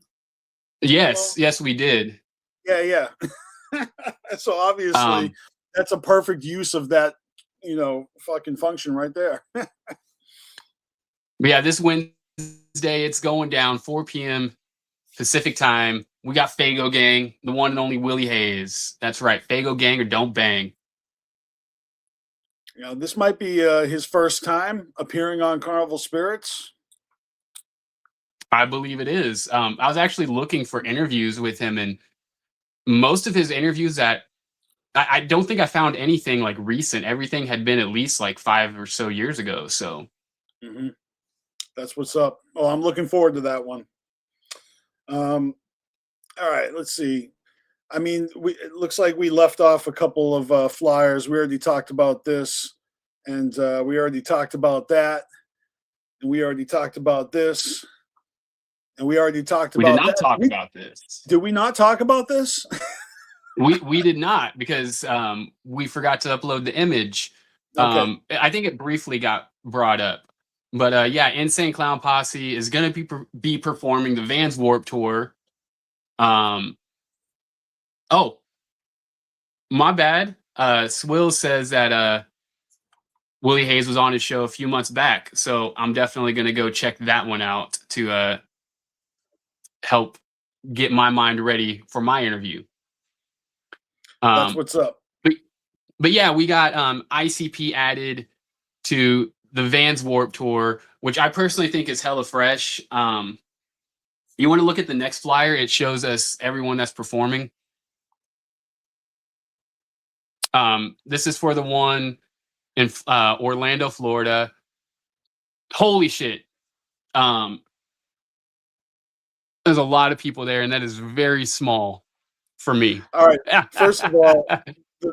Yes, yes, we did. Yeah. So obviously, that's a perfect use of that, fucking function right there. Yeah, this Wednesday it's going down 4 p.m. Pacific time. We got Fago Gang, the one and only Willie Hayes. That's right, Fago Gang or don't bang. This might be his first time appearing on Carnival Spirits. I believe it is. I was actually looking for interviews with him, and most of his interviews that I don't think I found anything like recent. Everything had been at least like 5 or so years ago. So that's what's up. Oh, I'm looking forward to that one. All right, let's see. I mean, it looks like we left off a couple of flyers. We already talked about this, and we already talked about that, and we already talked about this, and we already talked about we did not that. talk about this. Did we not talk about this? we did not, because we forgot to upload the image. Okay. I think it briefly got brought up, but yeah, Insane Clown Posse is going to be performing the Vans Warped Tour. Oh, my bad. Swill says that Willie Hayes was on his show a few months back, so I'm definitely going to go check that one out to help get my mind ready for my interview. That's what's up. But yeah, we got ICP added to the Vans Warped Tour, which I personally think is hella fresh. You want to look at the next flyer? It shows us everyone that's performing. This is for the one in Orlando, Florida. Holy shit. There's a lot of people there, and that is very small for me. All right. First of all,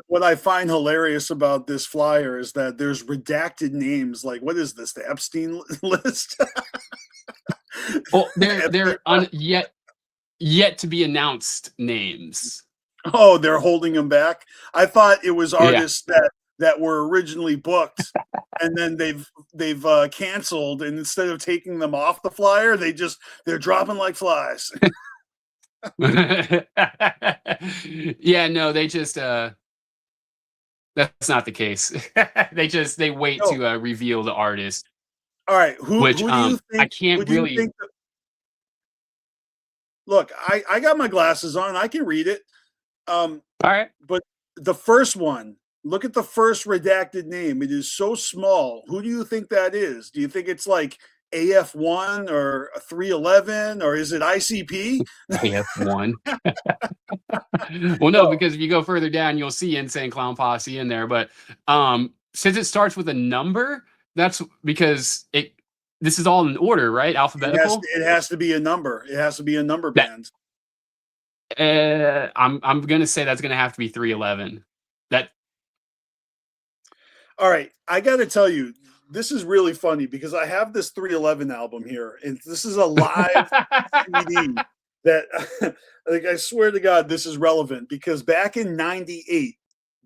what I find hilarious about this flyer is that there's redacted names. Like, what is this? The Epstein list? Well, they're yet to be announced names. Oh, they're holding them back. I thought it was artists that were originally booked, and then they've canceled, and instead of taking them off the flyer, they're dropping like flies. Yeah, no, they just that's not the case. they wait to reveal the artist. All right, who do you think? I can't really look. I got my glasses on. I can read it. All right, but the first one. Look at the first redacted name. It is so small. Who do you think that is? Do you think it's like AF1 or 311, or is it ICP? AF1. Well, no, because if you go further down, you'll see Insane Clown Posse in there. But since it starts with a number, that's because this is all in order, right? Alphabetical. It has to be a number. It has to be a number band. I'm gonna say that's gonna have to be 311. All right, I got to tell you, this is really funny because I have this 311 album here, and this is a live CD that, like, I swear to God, this is relevant because back in '98,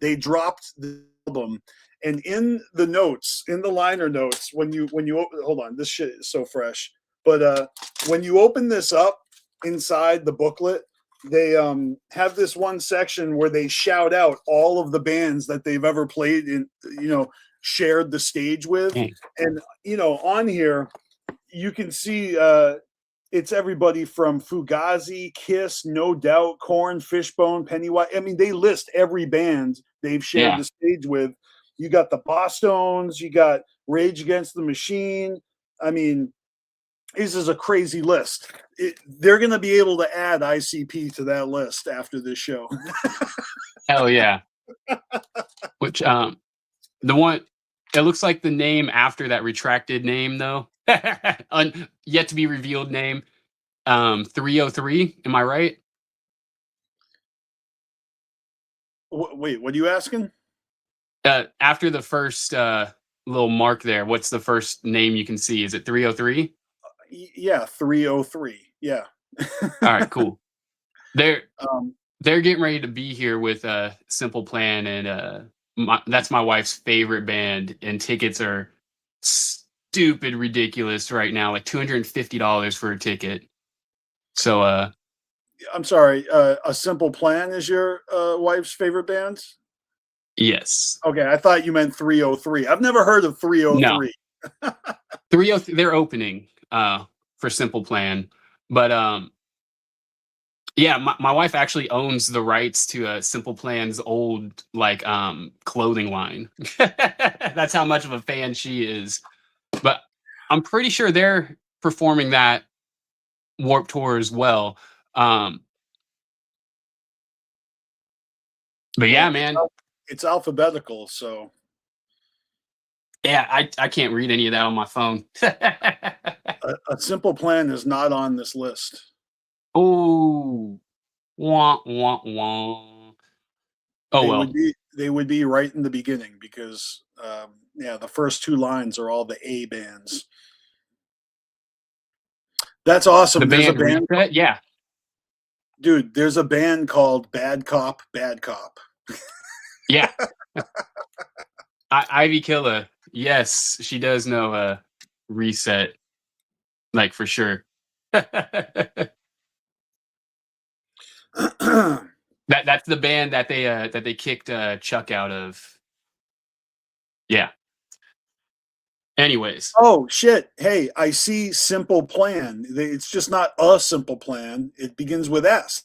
they dropped the album, and in the notes, in the liner notes, when you open, hold on, this shit is so fresh, but when you open this up inside the booklet, they have this one section where they shout out all of the bands that they've ever played in, shared the stage with. And, on here, you can see it's everybody from Fugazi, Kiss, No Doubt, Korn, Fishbone, Pennywise. I mean, they list every band they've shared the stage with. You got the Bosstones, you got Rage Against the Machine. I mean, this is a crazy list. They're going to be able to add ICP to that list after this show. Hell yeah. Which, the one, it looks like the name after that retracted name, though. Yet to be revealed name. 303. Am I right? Wait, what are you asking? After the first little mark there, what's the first name you can see? Is it 303? Yeah, 303. Yeah. All right, cool. They're Um, getting ready to be here with Simple Plan, and that's my wife's favorite band, and tickets are stupid ridiculous right now, like $250 for a ticket. So I'm sorry, A Simple Plan is your wife's favorite band? yes. Okay, I thought you meant 303. I've never heard of 303. No. 303, they're opening for Simple Plan, but yeah, my wife actually owns the rights to Simple Plan's old like clothing line. That's how much of a fan she is. But I'm pretty sure they're performing that Warped Tour as well. But yeah, man. It's alphabetical, so Yeah, I can't read any of that on my phone. A Simple Plan is not on this list. Oh, wah, wah, wah. Oh, well. They would be right in the beginning because yeah, the first two lines are all the A bands. That's awesome. The There's a band, band, yeah. dude. There's a band called Bad Cop, Bad Cop. Yeah. Ivy Killa. Yes, she does know Reset, like for sure. That's the band that they kicked Chuck out of. Yeah. Anyways. Oh shit! Hey, I see Simple Plan. It's just not a Simple Plan. It begins with S.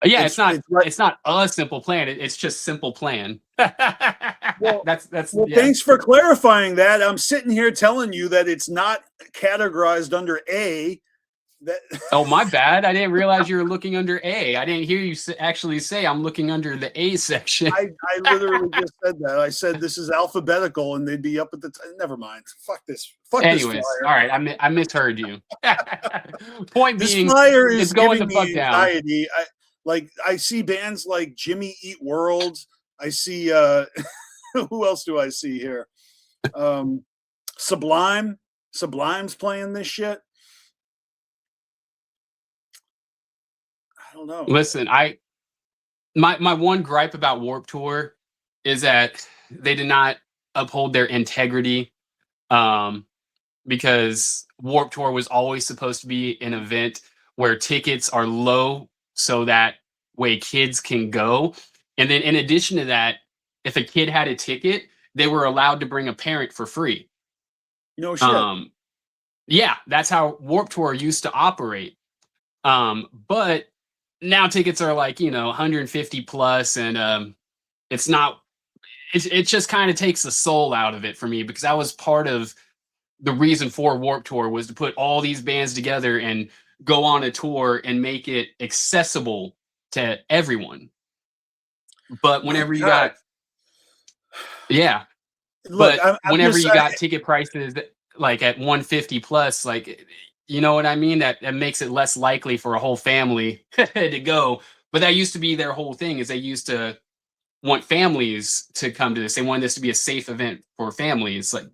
Yeah, it's not a Simple Plan. It's just Simple Plan. Well, that's well, yeah. thanks for clarifying that. I'm sitting here telling you that it's not categorized under A. That Oh, my bad. I didn't realize you were looking under A. I didn't hear you actually say I'm looking under the A section. I literally just said that. I said this is alphabetical, and they'd be up at the. Never mind. Fuck this. Fuck Anyways, this flyer. all right. I misheard you. Point This being, flyer is it's going giving the fuck me down. anxiety. I see bands like Jimmy Eat World. I see who else do I see here? Sublime. Sublime's playing this shit. I don't know. Listen, my one gripe about Warped Tour is that they did not uphold their integrity, because Warped Tour was always supposed to be an event where tickets are low so that way kids can go. And then in addition to that, if a kid had a ticket, they were allowed to bring a parent for free. No shit. Yeah, that's how Warped Tour used to operate. But now tickets are like, 150 plus, and it's not, it just kind of takes the soul out of it for me, because that was part of the reason for Warped Tour, was to put all these bands together and go on a tour and make it accessible to everyone. But whenever you got, yeah, Look, but whenever you got ticket prices like at 150 plus, like, you know what I mean? That makes it less likely for a whole family to go. But that used to be their whole thing, is they used to want families to come to this. They wanted this to be a safe event for families, like,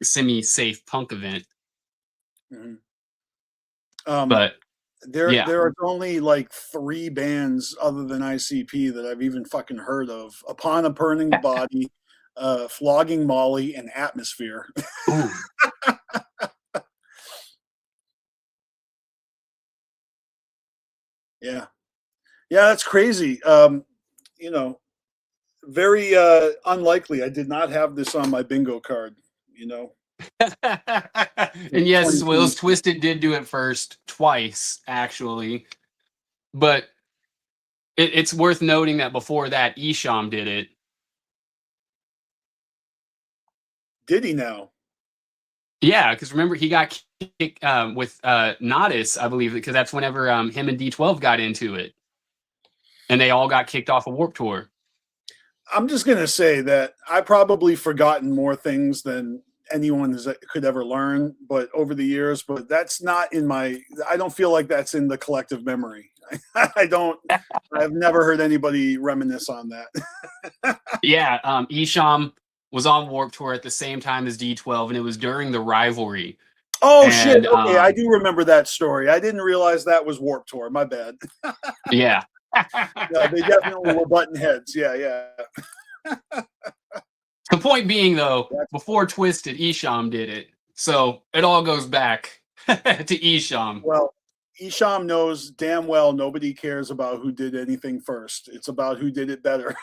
semi-safe punk event. Mm-hmm. But there are only like 3 bands other than ICP that I've even fucking heard of: Upon a Burning Body, Flogging Molly, and Atmosphere. Yeah, that's crazy. Very unlikely. I did not have this on my bingo card. And yes, Will's Twisted did do it first, twice actually, but it's worth noting that before that, Isham did it. Did he now? Yeah, because remember, he got kicked with Nodis, I believe, because that's whenever him and D12 got into it, and they all got kicked off a Warped Tour. I'm just gonna say that I probably forgotten more things than anyone could ever learn, but over the years, but that's not in my. I don't feel like that's in the collective memory. I've never heard anybody reminisce on that. Yeah, Isham was on Warped Tour at the same time as D12, and it was during the rivalry. Oh shit! And Okay, I do remember that story. I didn't realize that was Warped Tour. My bad. yeah. Yeah, they definitely were button heads. Yeah, yeah. The point being, though, That's before Twisted, Isham did it. So it all goes back to Isham. well, Isham knows damn well nobody cares about who did anything first. It's about who did it better.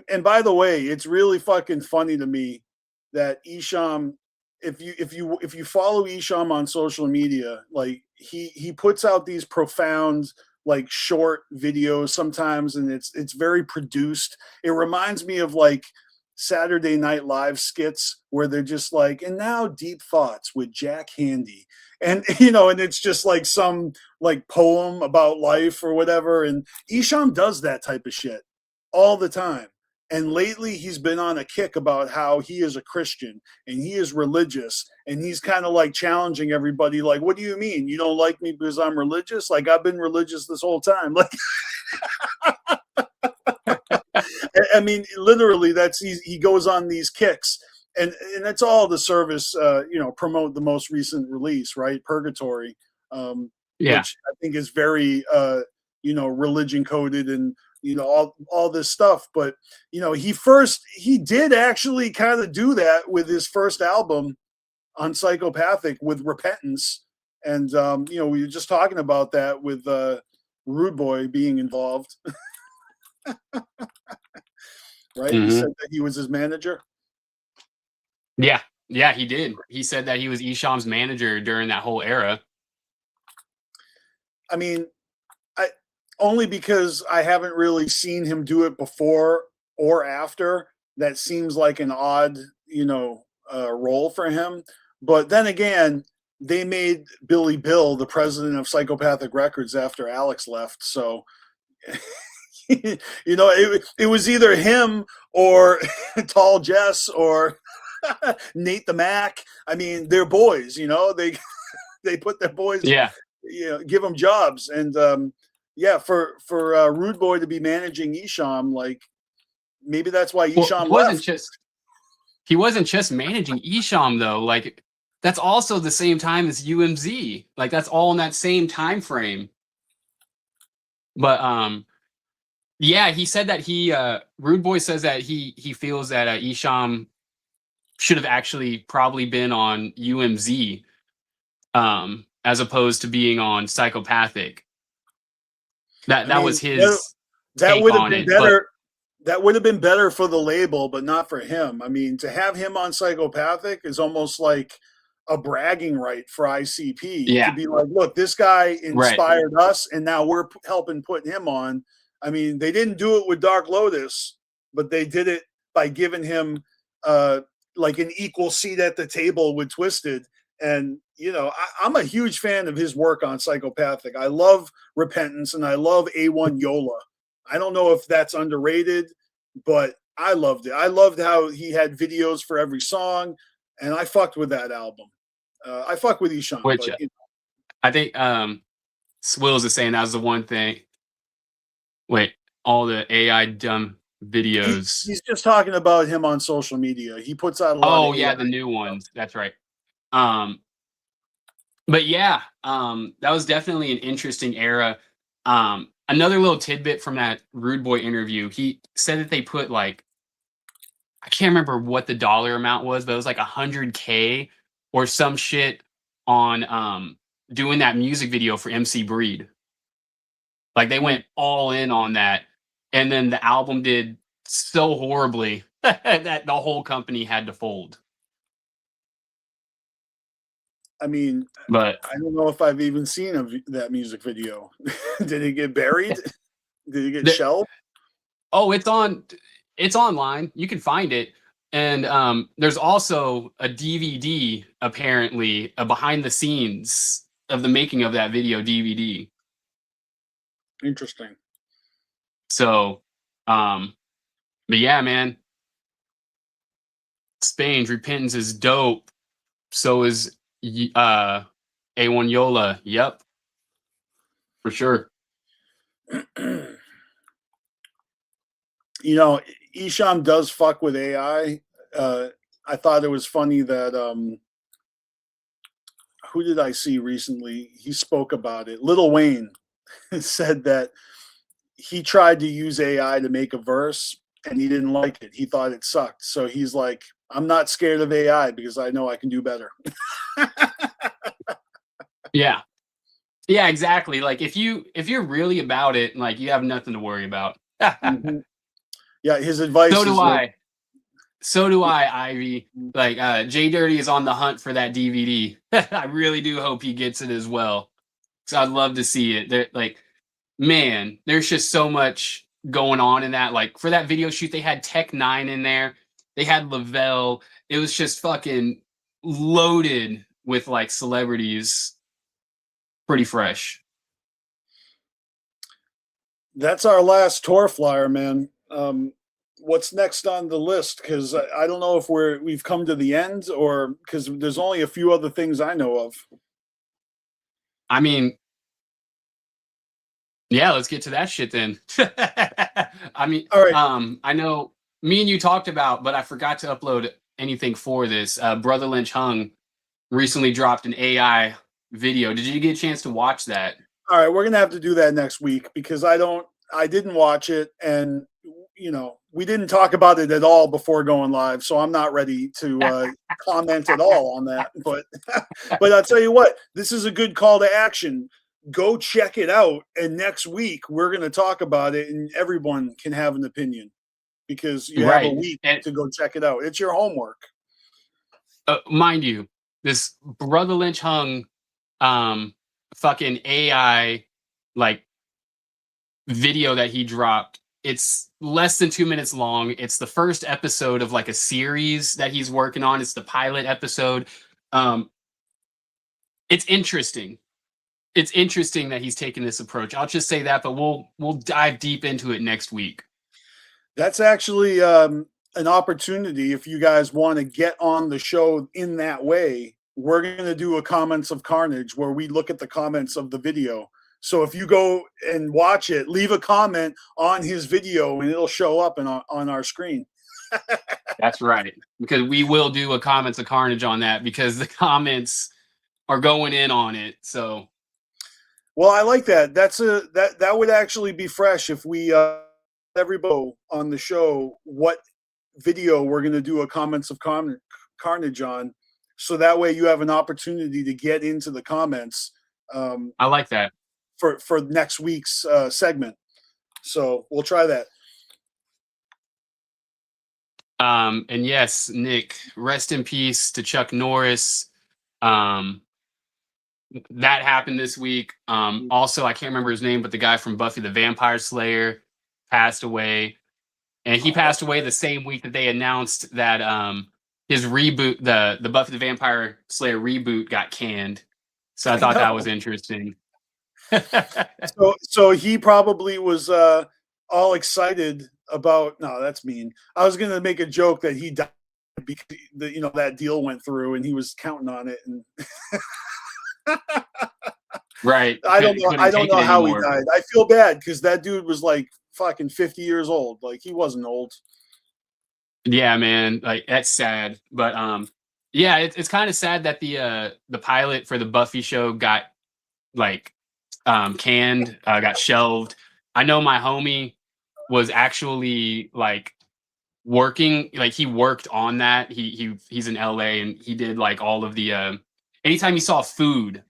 And by the way, it's really fucking funny to me that Isham, if you follow Isham on social media, like he puts out these profound like short videos sometimes, and it's very produced. It reminds me of like Saturday Night Live skits where they're just like, and now deep thoughts with Jack Handy, and and it's just like some like poem about life or whatever. And Isham does that type of shit all the time. And lately, he's been on a kick about how he is a Christian and he is religious. And he's kind of like challenging everybody, like, what do you mean? You don't like me because I'm religious? Like, I've been religious this whole time. Like, I mean, literally, he goes on these kicks. And that's all the service, promote the most recent release, right? Purgatory, Yeah. which I think is very, religion coded and, all this stuff. But, he did actually kind of do that with his first album on Psychopathic with Repentance. And, we were just talking about that with Rude Boy being involved. Right? Mm-hmm. He said that he was his manager. Yeah. Yeah, he did. He said that he was Isham's manager during that whole era. I mean, only because I haven't really seen him do it before or after. That seems like an odd, role for him. But then again, they made Billy Bill the president of Psychopathic Records after Alex left. So, it was either him or Tall Jess or Nate the Mac. I mean, they're boys, they put their boys, Yeah. Give them jobs. And, for Rude Boy to be managing Isham, like maybe that's why Isham left. He wasn't just managing Isham though. Like that's also the same time as UMZ. Like that's all in that same time frame. But yeah, he said that Rude Boy says that he feels that Isham should have actually probably been on UMZ as opposed to being on Psychopathic. That was his that take would have on been it, better. That would have been better for the label, but not for him. I mean, to have him on Psychopathic is almost like a bragging right for ICP. Yeah. To be like, look, this guy inspired Right. us, and now we're helping put him on. I mean, they didn't do it with Dark Lotus, but they did it by giving him like an equal seat at the table with Twisted. And, I'm a huge fan of his work on Psychopathic. I love Repentance and I love A1 Yola. I don't know if that's underrated, but I loved it. I loved how he had videos for every song, and I fucked with that album. I fuck with Isham. Which but, I think Swills is saying that was the one thing. Wait, all the AI dumb videos. He's just talking about him on social media. He puts out a lot of the new ones. That's right. But yeah, that was definitely an interesting era. Another little tidbit from that Rude Boy interview, he said that they put like, I can't remember what the dollar amount was, but it was like 100K or some shit on doing that music video for MC Breed. Like they went all in on that. And then the album did so horribly that the whole company had to fold. I mean, but I don't know if I've even seen that music video. Did it get buried? Did it get shelved? Oh, it's online. You can find it. And there's also a DVD, apparently, a behind the scenes of the making of that video DVD. Interesting. So, but yeah, man. Spain's Repentance is dope. So is A1 Yola. Yep. For sure. Isham does fuck with AI I thought it was funny that who did I see recently? He spoke about it. Lil Wayne said that he tried to use AI to make a verse and he didn't like it. He thought it sucked. So he's like, I'm not scared of AI because I know I can do better. Yeah. Yeah, exactly. Like if you're really about it, like you have nothing to worry about. Mhm. Yeah, his advice So is do like, I. So do I, Ivy. Like J Dirty is on the hunt for that DVD. I really do hope he gets it as well. So I'd love to see it. Like, man, there's just so much going on in that. Like for that video shoot, they had Tech Nine in there. They had Lavelle. It was just fucking loaded with like celebrities. Pretty fresh. that's our last tour flyer, man. What's next on the list? Because I don't know if we've come to the end or because there's only a few other things I know of. I mean, yeah, let's get to that shit then. I mean, All right. I know me and you talked about, but I forgot to upload anything for this. Brother Lynch Hung recently dropped an AI video. Did you get a chance to watch that? All right, we're gonna have to do that next week because I didn't watch it, and we didn't talk about it at all before going live, so I'm not ready to comment at all on that. But but I'll tell you what, this is a good call to action. Go check it out, and next week we're gonna talk about it, and everyone can have an opinion because you have a Right. week And to go check it out. It's your homework. mind you, this Brother Lynch Hung fucking AI like video that he dropped. It's less than 2 minutes long. It's the first episode of like a series that he's working on. It's the pilot episode. Um, it's interesting. It's interesting that he's taking this approach. I'll just say that, but we'll dive deep into it next week. That's actually an opportunity if you guys want to get on the show in that way. We're going to do a comments of carnage where we look at the comments of the video. So if you go and watch it, leave a comment on his video and it'll show up on our screen. That's right. Because we will do a comments of carnage on that because the comments are going in on it. So Well, I like that. That would actually be fresh if we everybody on the show what video we're going to do a comments of carnage on, so that way you have an opportunity to get into the comments I like that. for next week's segment. So we'll try that. And yes, Nick, rest in peace to Chuck Norris. That happened this week. Also, I can't remember his name, but the guy from Buffy the Vampire Slayer passed away. And he passed away the same week that they announced that his reboot, the Buffy the Vampire Slayer reboot, got canned. So I thought that was interesting. So he probably was all excited about. No, that's mean. I was gonna make a joke that he died because that deal went through and he was counting on it. And Right. I don't know how he died. I feel bad because that dude was like fucking 50 years old. Like he wasn't old. Yeah, man. Like that's sad. But yeah, it's kind of sad that the pilot for the Buffy show got like canned, got shelved. I know my homie was actually like working, like he worked on that. He's in LA and he did like all of the anytime he saw food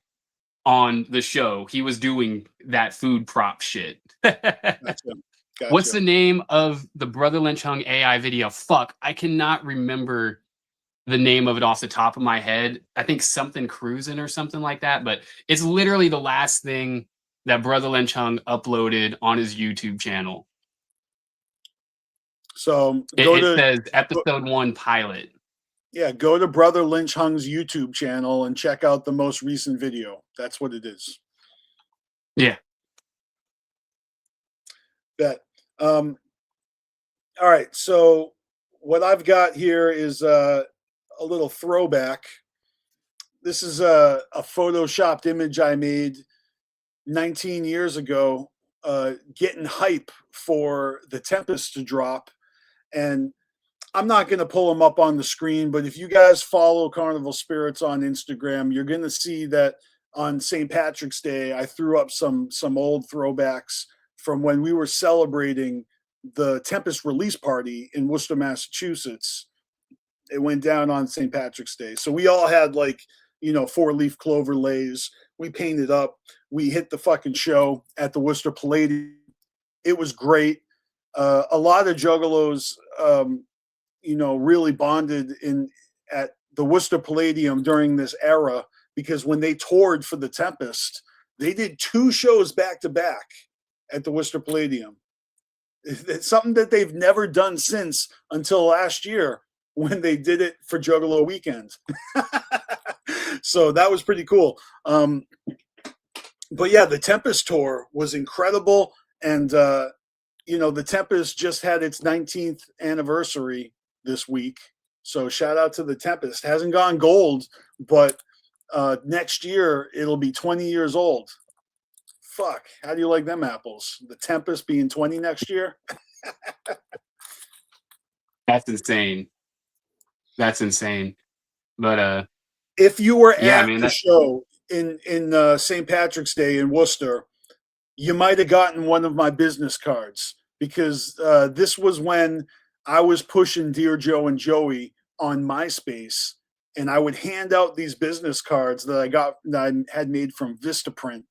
on the show, he was doing that food prop shit. Gotcha. What's the name of the Brother Lynch Hung AI video? Fuck, I cannot remember the name of it off the top of my head. I think something cruising or something like that, but it's literally the last thing that Brother Lynch Hung uploaded on his YouTube channel. So it says episode 1 pilot. Yeah, go to Brother Lynch Hung's YouTube channel and check out the most recent video. That's what it is. Yeah. Bet. All right. So what I've got here is a little throwback. This is a photoshopped image I made 19 years ago, getting hype for The Tempest to drop. And I'm not going to pull them up on the screen, but if you guys follow Carnival Spirits on Instagram, you're going to see that on St. Patrick's Day, I threw up some old throwbacks from when we were celebrating the Tempest release party in Worcester, Massachusetts. It went down on St. Patrick's Day. So we all had like, 4-leaf clover lays. We painted up. We hit the fucking show at the Worcester Palladium. It was great. A lot of juggalos, really bonded at the Worcester Palladium during this era, because when they toured for the Tempest, they did 2 shows back to back at the Worcester Palladium. It's something that they've never done since until last year when they did it for Juggalo weekend. So that was pretty cool. But yeah, the Tempest tour was incredible. And, the Tempest just had its 19th anniversary this week. So shout out to the Tempest. Hasn't gone gold, but next year it'll be 20 years old. Fuck. How do you like them apples? The Tempest being 20 next year? That's insane. That's insane. But if you were at the show in St. Patrick's Day in Worcester, you might have gotten one of my business cards, because this was when I was pushing Dear Joe and Joey on MySpace, and I would hand out these business cards that I had made from Vistaprint.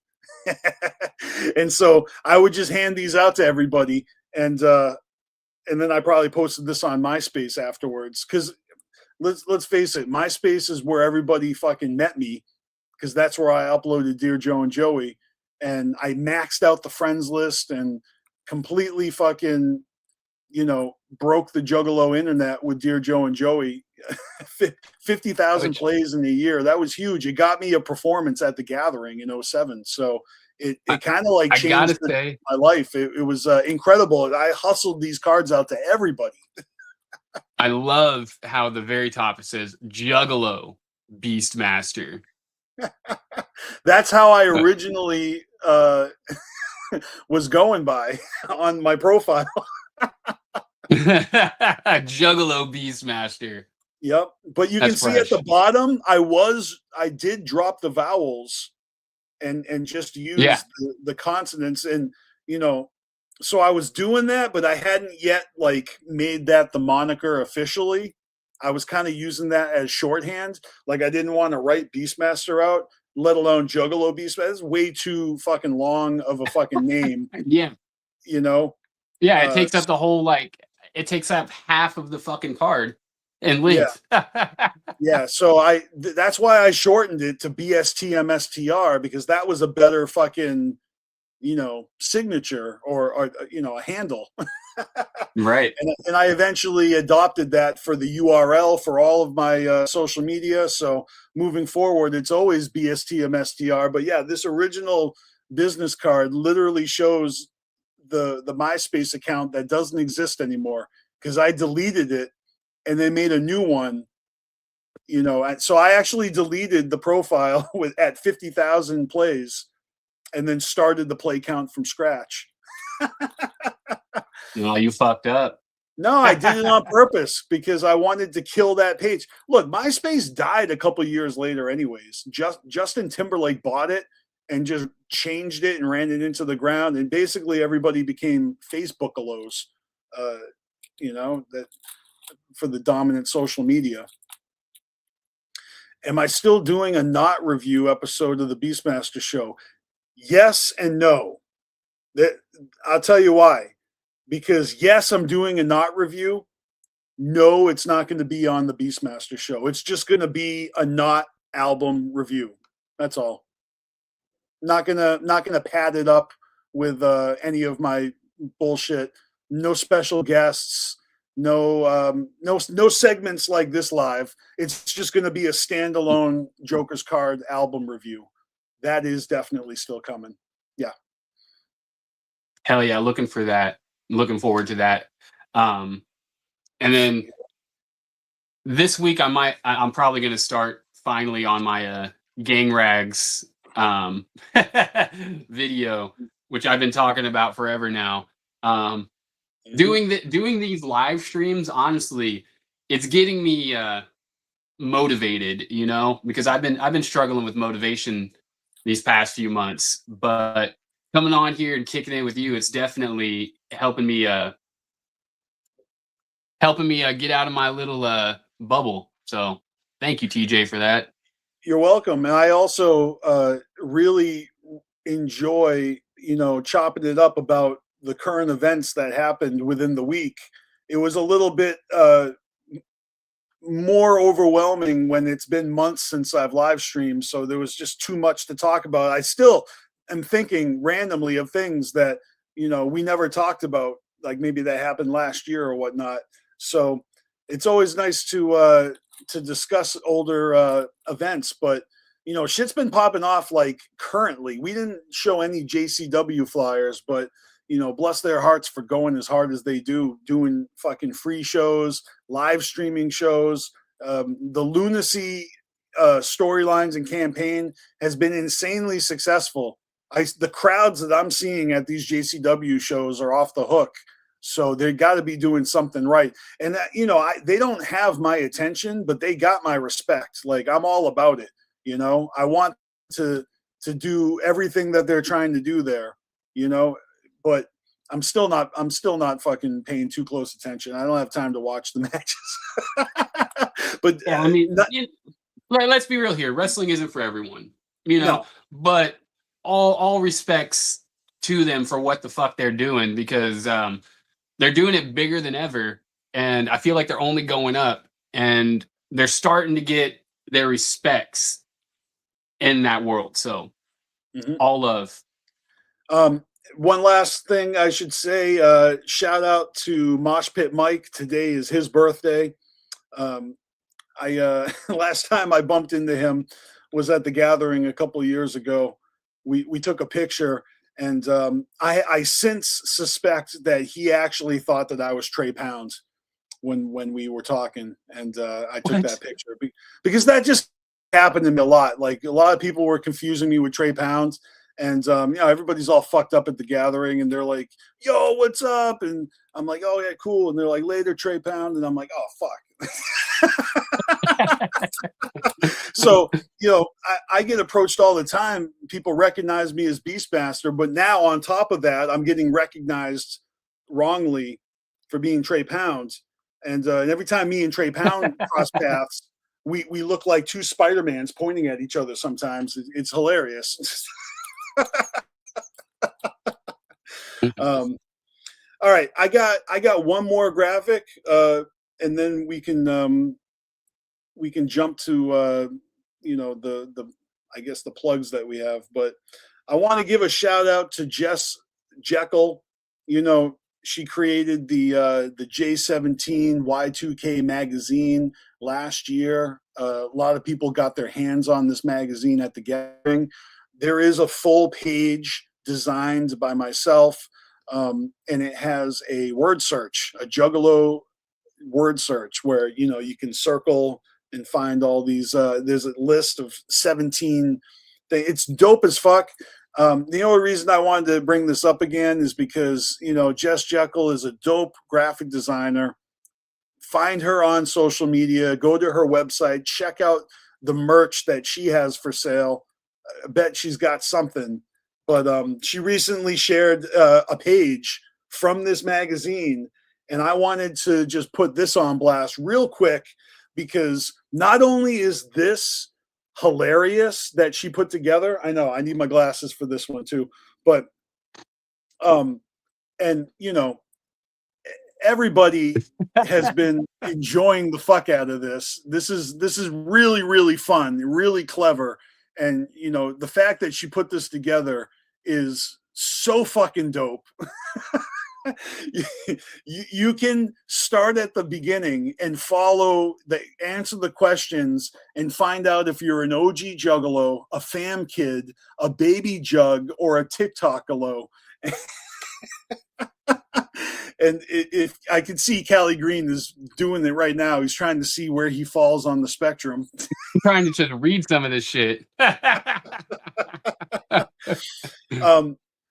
And so I would just hand these out to everybody, and then I probably posted this on MySpace afterwards, because let's face it, MySpace is where everybody fucking met me, because that's where I uploaded Dear Joe and Joey, and I maxed out the friends list and completely fucking, broke the Juggalo internet with Dear Joe and Joey. 50,000 plays in a year. That was huge. It got me a performance at the Gathering in 2007. So it kind of like changed my life. It was incredible. I hustled these cards out to everybody. I love how the very top it says Juggalo BstMstR. That's how I originally was going by on my profile. Juggalo BstMstR. Yep. But you can see at the bottom, I did drop the vowels and just use the consonants, and so I was doing that, but I hadn't yet like made that the moniker officially. I was kind of using that as shorthand. Like, I didn't want to write BstMstR out, let alone Juggalo BstMstR. It's way too fucking long of a fucking name. Yeah. Yeah, it takes up the whole, it takes up half of the fucking card in length. Yeah. So that's why I shortened it to BstMstR, because that was a better fucking, signature or a handle. Right. And I eventually adopted that for the URL for all of my social media. So moving forward, it's always BstMstR. But yeah, this original business card literally shows the MySpace account that doesn't exist anymore, because I deleted it and they made a new one. So I actually deleted the profile at 50,000 plays, and then started the play count from scratch. No, you fucked up. No, I did it on purpose, because I wanted to kill that page. Look, MySpace died a couple years later anyways. Justin Timberlake bought it and just changed it and ran it into the ground, and basically everybody became Facebookalos, that for the dominant social media. Am I still doing a not review episode of the BstMstR show? Yes and no. I'll tell you why. Because yes, I'm doing a not review. No, it's not going to be on the BstMstR show. It's just going to be a not album review. That's all. Not gonna pad it up with any of my bullshit. No special guests. No segments like this live. It's just going to be a standalone Joker's Card album review. That is definitely still coming. Yeah. Hell yeah, looking for that. Looking forward to that. And then this week I'm probably going to start finally on my Gang Rags video, which I've been talking about forever now. Doing these live streams, honestly, it's getting me motivated, you know, because I've been struggling with motivation these past few months, but coming on here and kicking it with you, it's definitely helping me get out of my little bubble. So thank you, TJ, for that. You're welcome. And I also really enjoy, chopping it up about the current events that happened within the week. It was a little bit more overwhelming when it's been months since I've live streamed. So there was just too much to talk about. I still am thinking randomly of things that, we never talked about, like maybe that happened last year or whatnot. So it's always nice to discuss older events, but shit's been popping off like currently. We didn't show any JCW flyers, but bless their hearts for going as hard as they do, doing fucking free shows, live streaming shows. The lunacy storylines and campaign has been insanely successful. The crowds that I'm seeing at these JCW shows are off the hook. So they got to be doing something right. And they don't have my attention, but they got my respect. Like, I'm all about it. I want to do everything that they're trying to do there, but I'm still not fucking paying too close attention. I don't have time to watch the matches. But yeah, I mean, let's be real here. Wrestling isn't for everyone, No. but all respects to them for what the fuck they're doing, because they're doing it bigger than ever. And I feel like they're only going up, and they're starting to get their respects in that world. So all love. One last thing I should say, shout out to Mosh Pit Mike. Today is his birthday. I last time I bumped into him was at the gathering a couple of years ago. We took a picture, and I since suspect that he actually thought that I was Trey Pounds when we were talking, and I took that picture because that just happened to me a lot. Like, a lot of people were confusing me with Trey Pounds, and everybody's all fucked up at the gathering, and they're like, "Yo, what's up?" And I'm like, "Oh yeah, cool." And they're like, "Later, Trey Pound," and I'm like, "Oh fuck." So I get approached all the time. People recognize me as BstMstR, but now on top of that, I'm getting recognized wrongly for being Trey Pounds. And every time me and Trey Pound cross paths, we look like two Spider-Mans pointing at each other sometimes. It's hilarious. All right, I got one more graphic, and then we can jump to the I guess the plugs that we have. But I want to give a shout out to Jess Jeckel. She created the J17 Y2K magazine last year. A lot of people got their hands on this magazine at the gathering. There is a full page designed by myself, and it has a word search, a Juggalo word search, where you can circle and find all these. There's a list of 17 things. It's dope as fuck. The only reason I wanted to bring this up again is because, Jess Jeckel is a dope graphic designer. Find her on social media, go to her website, check out the merch that she has for sale. I bet she's got something. But she recently shared a page from this magazine, and I wanted to just put this on blast real quick, because not only is this hilarious that she put together. I know I need my glasses for this one too, but and everybody has been enjoying the fuck out of this. This is really, really fun, really clever, and the fact that she put this together is so fucking dope. You can start at the beginning and answer the questions and find out if you're an OG Juggalo, a fam kid, a baby jug, or a TikTok-alo. And if I can see Caligreen is doing it right now. He's trying to see where he falls on the spectrum. I'm trying to just read some of this shit.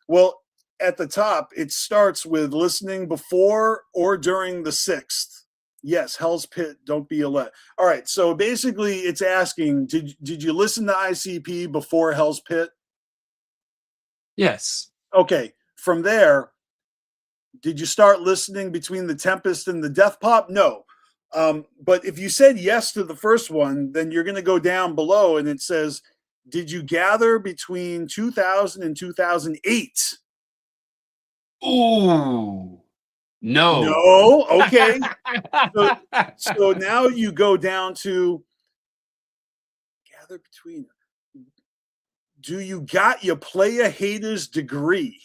Well, at the top, it starts with listening before or during the 6th. Yes, Hell's Pit, don't be a let. All right, so basically it's asking, did you listen to ICP before Hell's Pit? Yes. Okay, from there, did you start listening between the Tempest and the Death Pop? No. But if you said yes to the first one, then you're going to go down below and it says, did you gather between 2000 and 2008? Ooh. No. No. Okay. So now you go down to gather between. Do you got your player haters degree?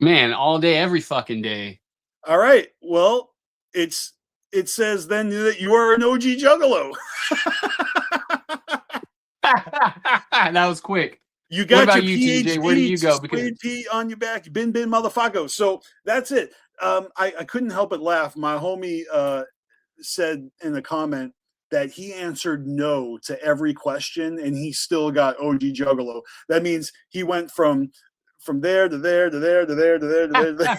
Man, all day, every fucking day. All right. Well, it says then that you are an OG Juggalo. That was quick. You got about your you, TJ? Where do you go? Because P on your back, bin motherfucker. So that's it. I couldn't help but laugh. My homie said in the comment that he answered no to every question and he still got OG Juggalo. That means he went from there to there to there to there to there to there. To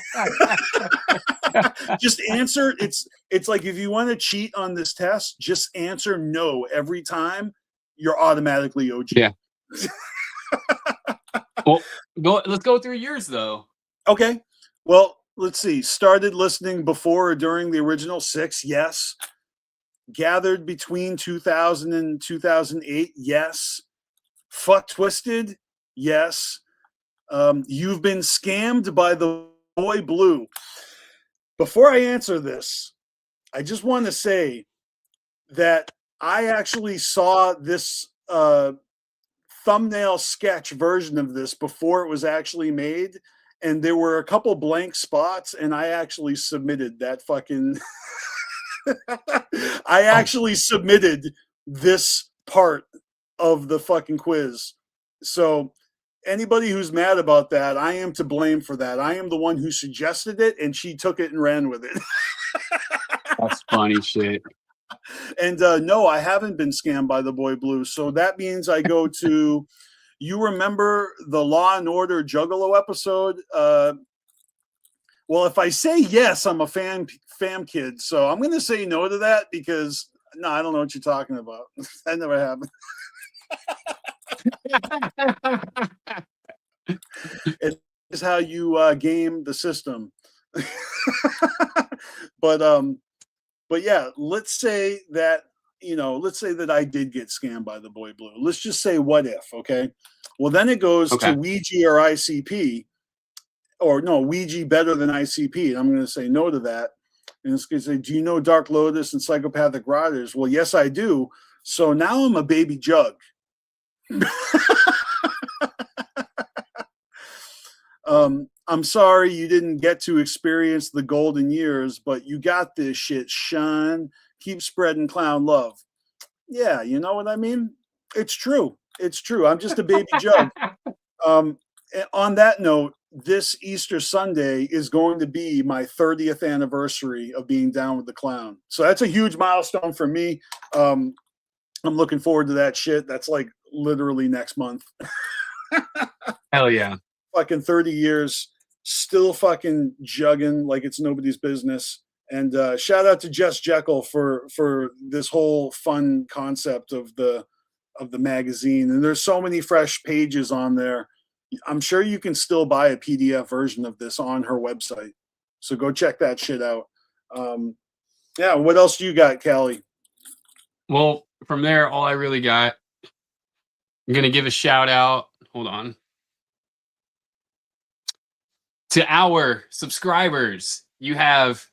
there. Just answer. It's like if you want to cheat on this test, just answer no every time. You're automatically OG. Yeah. Well, let's go through yours though. Okay. Well, let's see. Started listening before or during the original 6. Yes. Gathered between 2000 and 2008. Yes. Fuck Twisted. Yes. You've been scammed by the boy Blue. Before I answer this, I just want to say that I actually saw this thumbnail sketch version of this before it was actually made, and there were a couple blank spots, and I actually submitted that fucking I actually submitted this part of the fucking quiz. So anybody who's mad about that, I am to blame for that. I am the one who suggested it, and she took it and ran with it. That's funny shit. And no, I haven't been scammed by the boy Blue. So that means I go to, you remember the Law and Order Juggalo episode? Well, if I say yes, I'm a fam kid. So I'm going to say no to that because, no, I don't know what you're talking about. That never happened. It's how you game the system. But yeah, let's say that I did get scammed by the boy Blue. Let's just say what if, okay? Well, then it goes to Ouija or ICP, or no, Ouija better than ICP. And I'm going to say no to that. And it's going to say, do you know Dark Lotus and Psychopathic Records? Well, yes, I do. So now I'm a baby jug. I'm sorry you didn't get to experience the golden years, but you got this shit, Sean. Keep spreading clown love. Yeah, you know what I mean? It's true. It's true. I'm just a baby jug. On that note, this Easter Sunday is going to be my 30th anniversary of being down with the clown. So that's a huge milestone for me. I'm looking forward to that shit. That's like literally next month. Hell yeah. Fucking 30 years, still fucking jugging like it's nobody's business. And shout out to Jess Jeckel for this whole fun concept of the magazine. And there's so many fresh pages on there. I'm sure you can still buy a PDF version of this on her website. So go check that shit out. Yeah, what else do you got, Callie? Well, from there, all I really got, I'm going to give a shout out. Hold on. To our subscribers. You have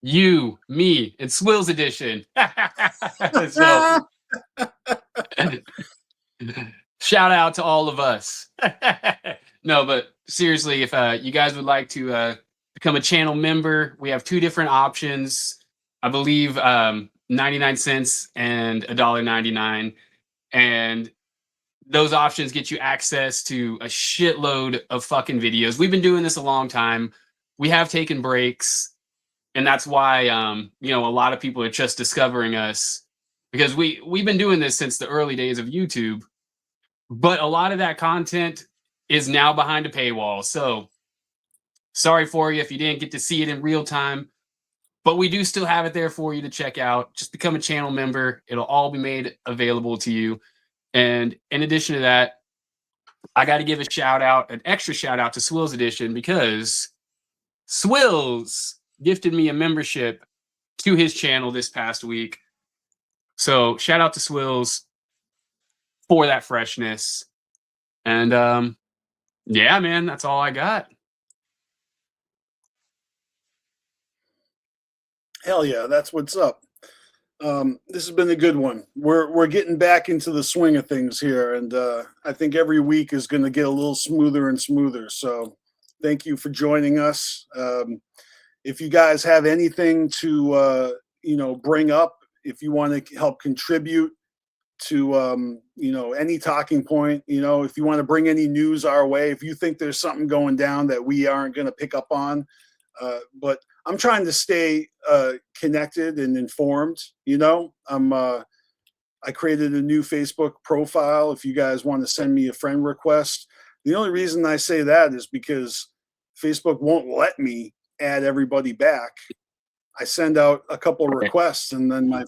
you, me, and Swills Edition. So, shout out to all of us. No, but seriously, if you guys would like to become a channel member, we have 2 different options. I believe 99 cents and $1.99. And those options get you access to a shitload of fucking videos. We've been doing this a long time. We have taken breaks. And that's why, a lot of people are just discovering us, because we've been doing this since the early days of YouTube. But a lot of that content is now behind a paywall. So Sorry for you if you didn't get to see it in real time, but we do still have it there for you to check out. Just become a channel member. It'll all be made available to you. And in addition to that, I got to give a shout out, an extra shout out to Swills Edition, because Swills gifted me a membership to his channel this past week. So shout out to Swills for that freshness. And yeah, man, that's all I got. Hell yeah, that's what's up. This has been a good one. We're getting back into the swing of things here, and I think every week is going to get a little smoother and smoother. So thank you for joining us. If you guys have anything to bring up, if you want to help contribute to any talking point, if you want to bring any news our way, if you think there's something going down that we aren't going to pick up on, but I'm trying to stay connected and informed. I created a new Facebook profile. If you guys want to send me a friend request, the only reason I say that is because Facebook won't let me add everybody back. I send out a couple requests, and then my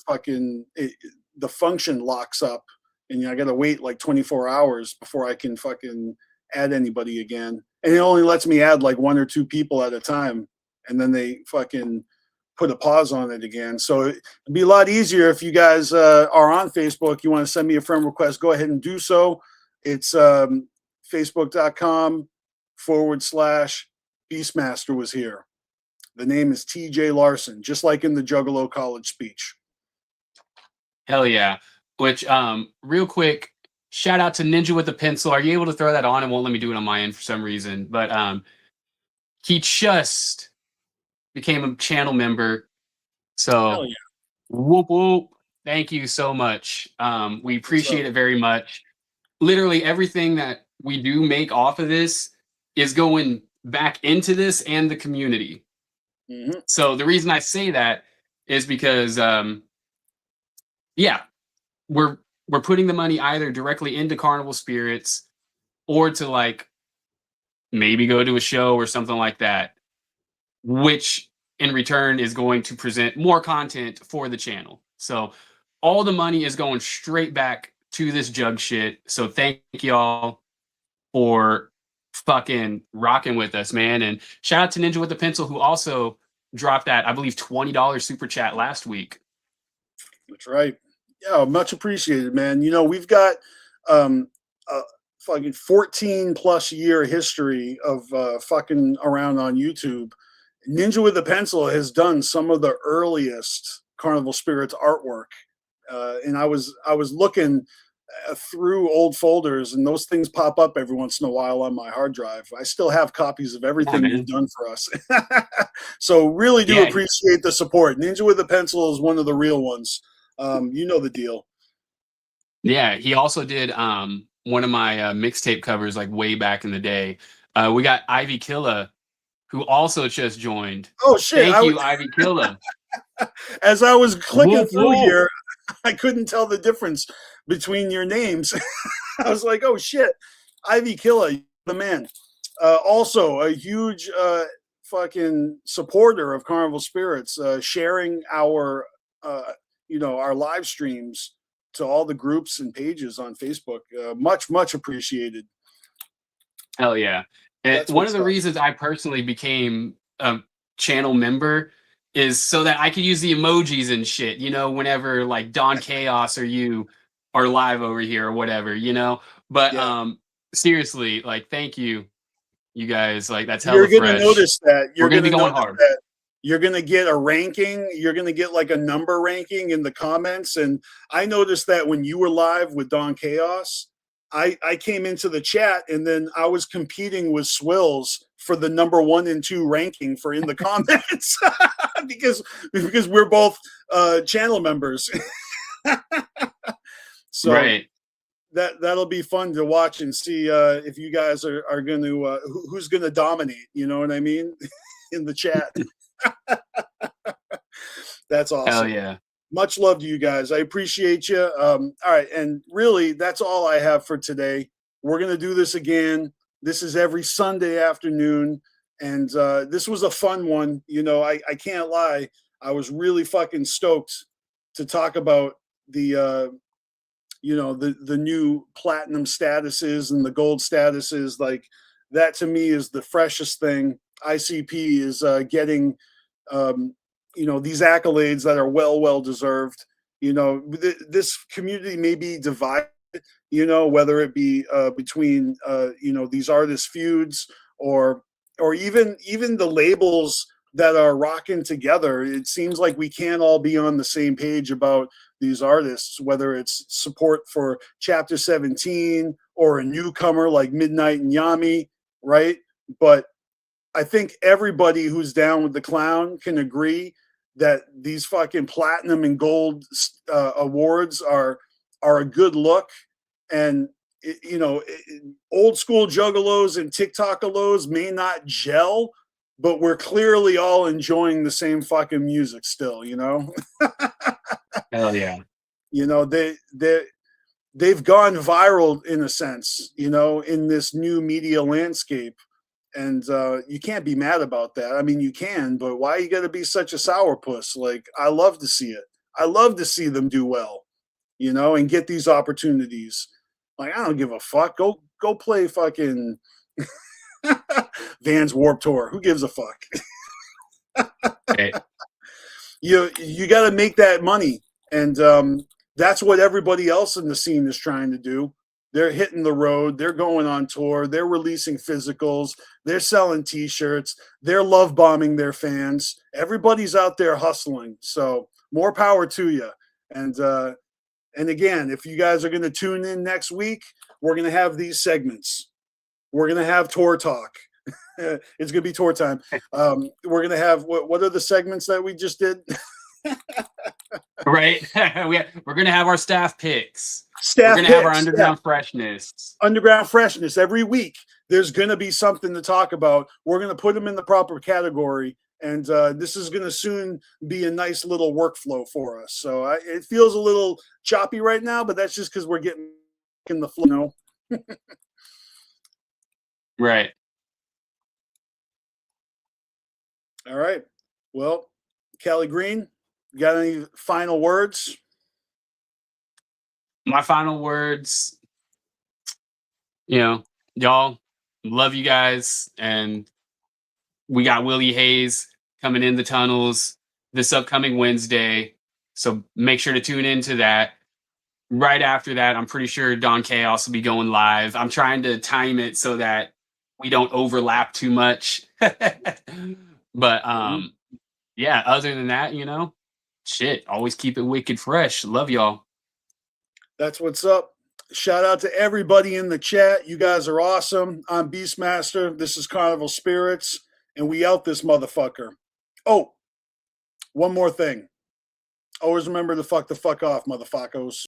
the function locks up, and I got to wait like 24 hours before I can fucking add anybody again. And it only lets me add like 1 or 2 people at a time, and then they fucking put a pause on it again. So it'd be a lot easier if you guys are on Facebook. You want to send me a friend request, go ahead and do so. It's facebook.com/BstMstR was here. The name is TJ Larson, just like in the Juggalo college speech. Hell yeah. Which, real quick, shout out to Ninja with the Pencil. Are you able to throw that on? It won't let me do it on my end for some reason. But he just became a channel member. So, Yeah. Whoop whoop. Thank you so much. We appreciate it very much. Literally everything that we do make off of this is going back into this and the community. Mm-hmm. So the reason I say that is because, we're putting the money either directly into Carnival Spirits or to like maybe go to a show or something like that, which in return is going to present more content for the channel. So all the money is going straight back to this jug shit. So thank y'all for fucking rocking with us, man. And shout out to Ninja with the Pencil, who also dropped that, I believe, $20 super chat last week. That's right. Yeah, much appreciated, man. We've got a fucking 14 plus year history of fucking around on YouTube. Ninja with the Pencil has done some of the earliest Carnival Spirits artwork, and I was looking through old folders, and those things pop up every once in a while on my hard drive. I still have copies of everything you've done for us. So really do appreciate the support. Ninja with the Pencil is one of the real ones. You know the deal. Yeah, he also did one of my mixtape covers like way back in the day. We got Ivy Killa, who also just joined. Oh shit! Thank you, Ivy Killa. As I was clicking through here, I couldn't tell the difference between your names. I was like, oh shit, Ivy Killa, the man. Also a huge fucking supporter of Carnival Spirits, sharing our our live streams to all the groups and pages on Facebook. Much appreciated. Hell yeah. And one of the reasons I personally became a channel member is so that I could use the emojis and shit, whenever like Don Chaos or you are live over here or whatever, but seriously, like, thank you guys. Like, that's hella fresh. You're gonna notice that. We're gonna be going hard. You're going to get a ranking. You're going to get like a number ranking in the comments. And I noticed that when you were live with Don Chaos, I came into the chat, and then I was competing with Swills for the number 1 and 2 ranking for in the comments because we're both channel members. So right. That'll be fun to watch and see if you guys are going to who's going to dominate. You know what I mean? In the chat. That's awesome. Hell yeah. Much love to you guys. I appreciate you. All right. And really, that's all I have for today. We're going to do this again. This is every Sunday afternoon. And this was a fun one. You know, I can't lie. I was really fucking stoked to talk about the you know, the new platinum statuses and the gold statuses. Like that to me is the freshest thing. ICP is getting you know, these accolades that are well deserved. You know, this community may be divided, you know, whether it be between you know, these artist feuds or even the labels that are rocking together. It seems like we can't all be on the same page about these artists, whether it's support for Chapter 17 or a newcomer like Midnightinyami, right? But I think everybody who's down with the clown can agree that these fucking platinum and gold awards are a good look. And you know, old school juggalos and TikTokalos may not gel, but we're clearly all enjoying the same fucking music still, you know. Hell yeah. You know, they've gone viral in a sense, you know, in this new media landscape. And you can't be mad about that. I mean, you can, but why you got to be such a sourpuss? Like, I love to see it. I love to see them do well, you know, and get these opportunities. Like, I don't give a fuck. Go play fucking Vans Warped Tour. Who gives a fuck? Hey. You got to make that money, and that's what everybody else in the scene is trying to do. They're hitting the road. They're going on tour. They're releasing physicals. They're selling T-shirts. They're love bombing their fans. Everybody's out there hustling. So more power to you. And again, if you guys are going to tune in next week, we're going to have these segments. We're going to have tour talk. It's going to be tour time. We're going to have what are the segments that we just did? Right. We're going to have our staff picks. We're going to have our underground freshness. Underground freshness. Every week, there's going to be something to talk about. We're going to put them in the proper category. And this is going to soon be a nice little workflow for us. So it feels a little choppy right now, but that's just because we're getting in the flow. You know? Right. All right. Well, Caligreen, you got any final words? My final words, you know, y'all, love you guys. And we got Willie Hayes coming in the tunnels this upcoming Wednesday. So make sure to tune into that. Right after that, I'm pretty sure Don Chaos will be going live. I'm trying to time it so that we don't overlap too much. But yeah, other than that, you know, shit, always keep it wicked fresh. Love y'all. That's what's up. Shout out to everybody in the chat. You guys are awesome. I'm BstMstR. This is Carnival Spirits, and we out this motherfucker. Oh, one more thing. Always remember to fuck the fuck off, motherfuckers.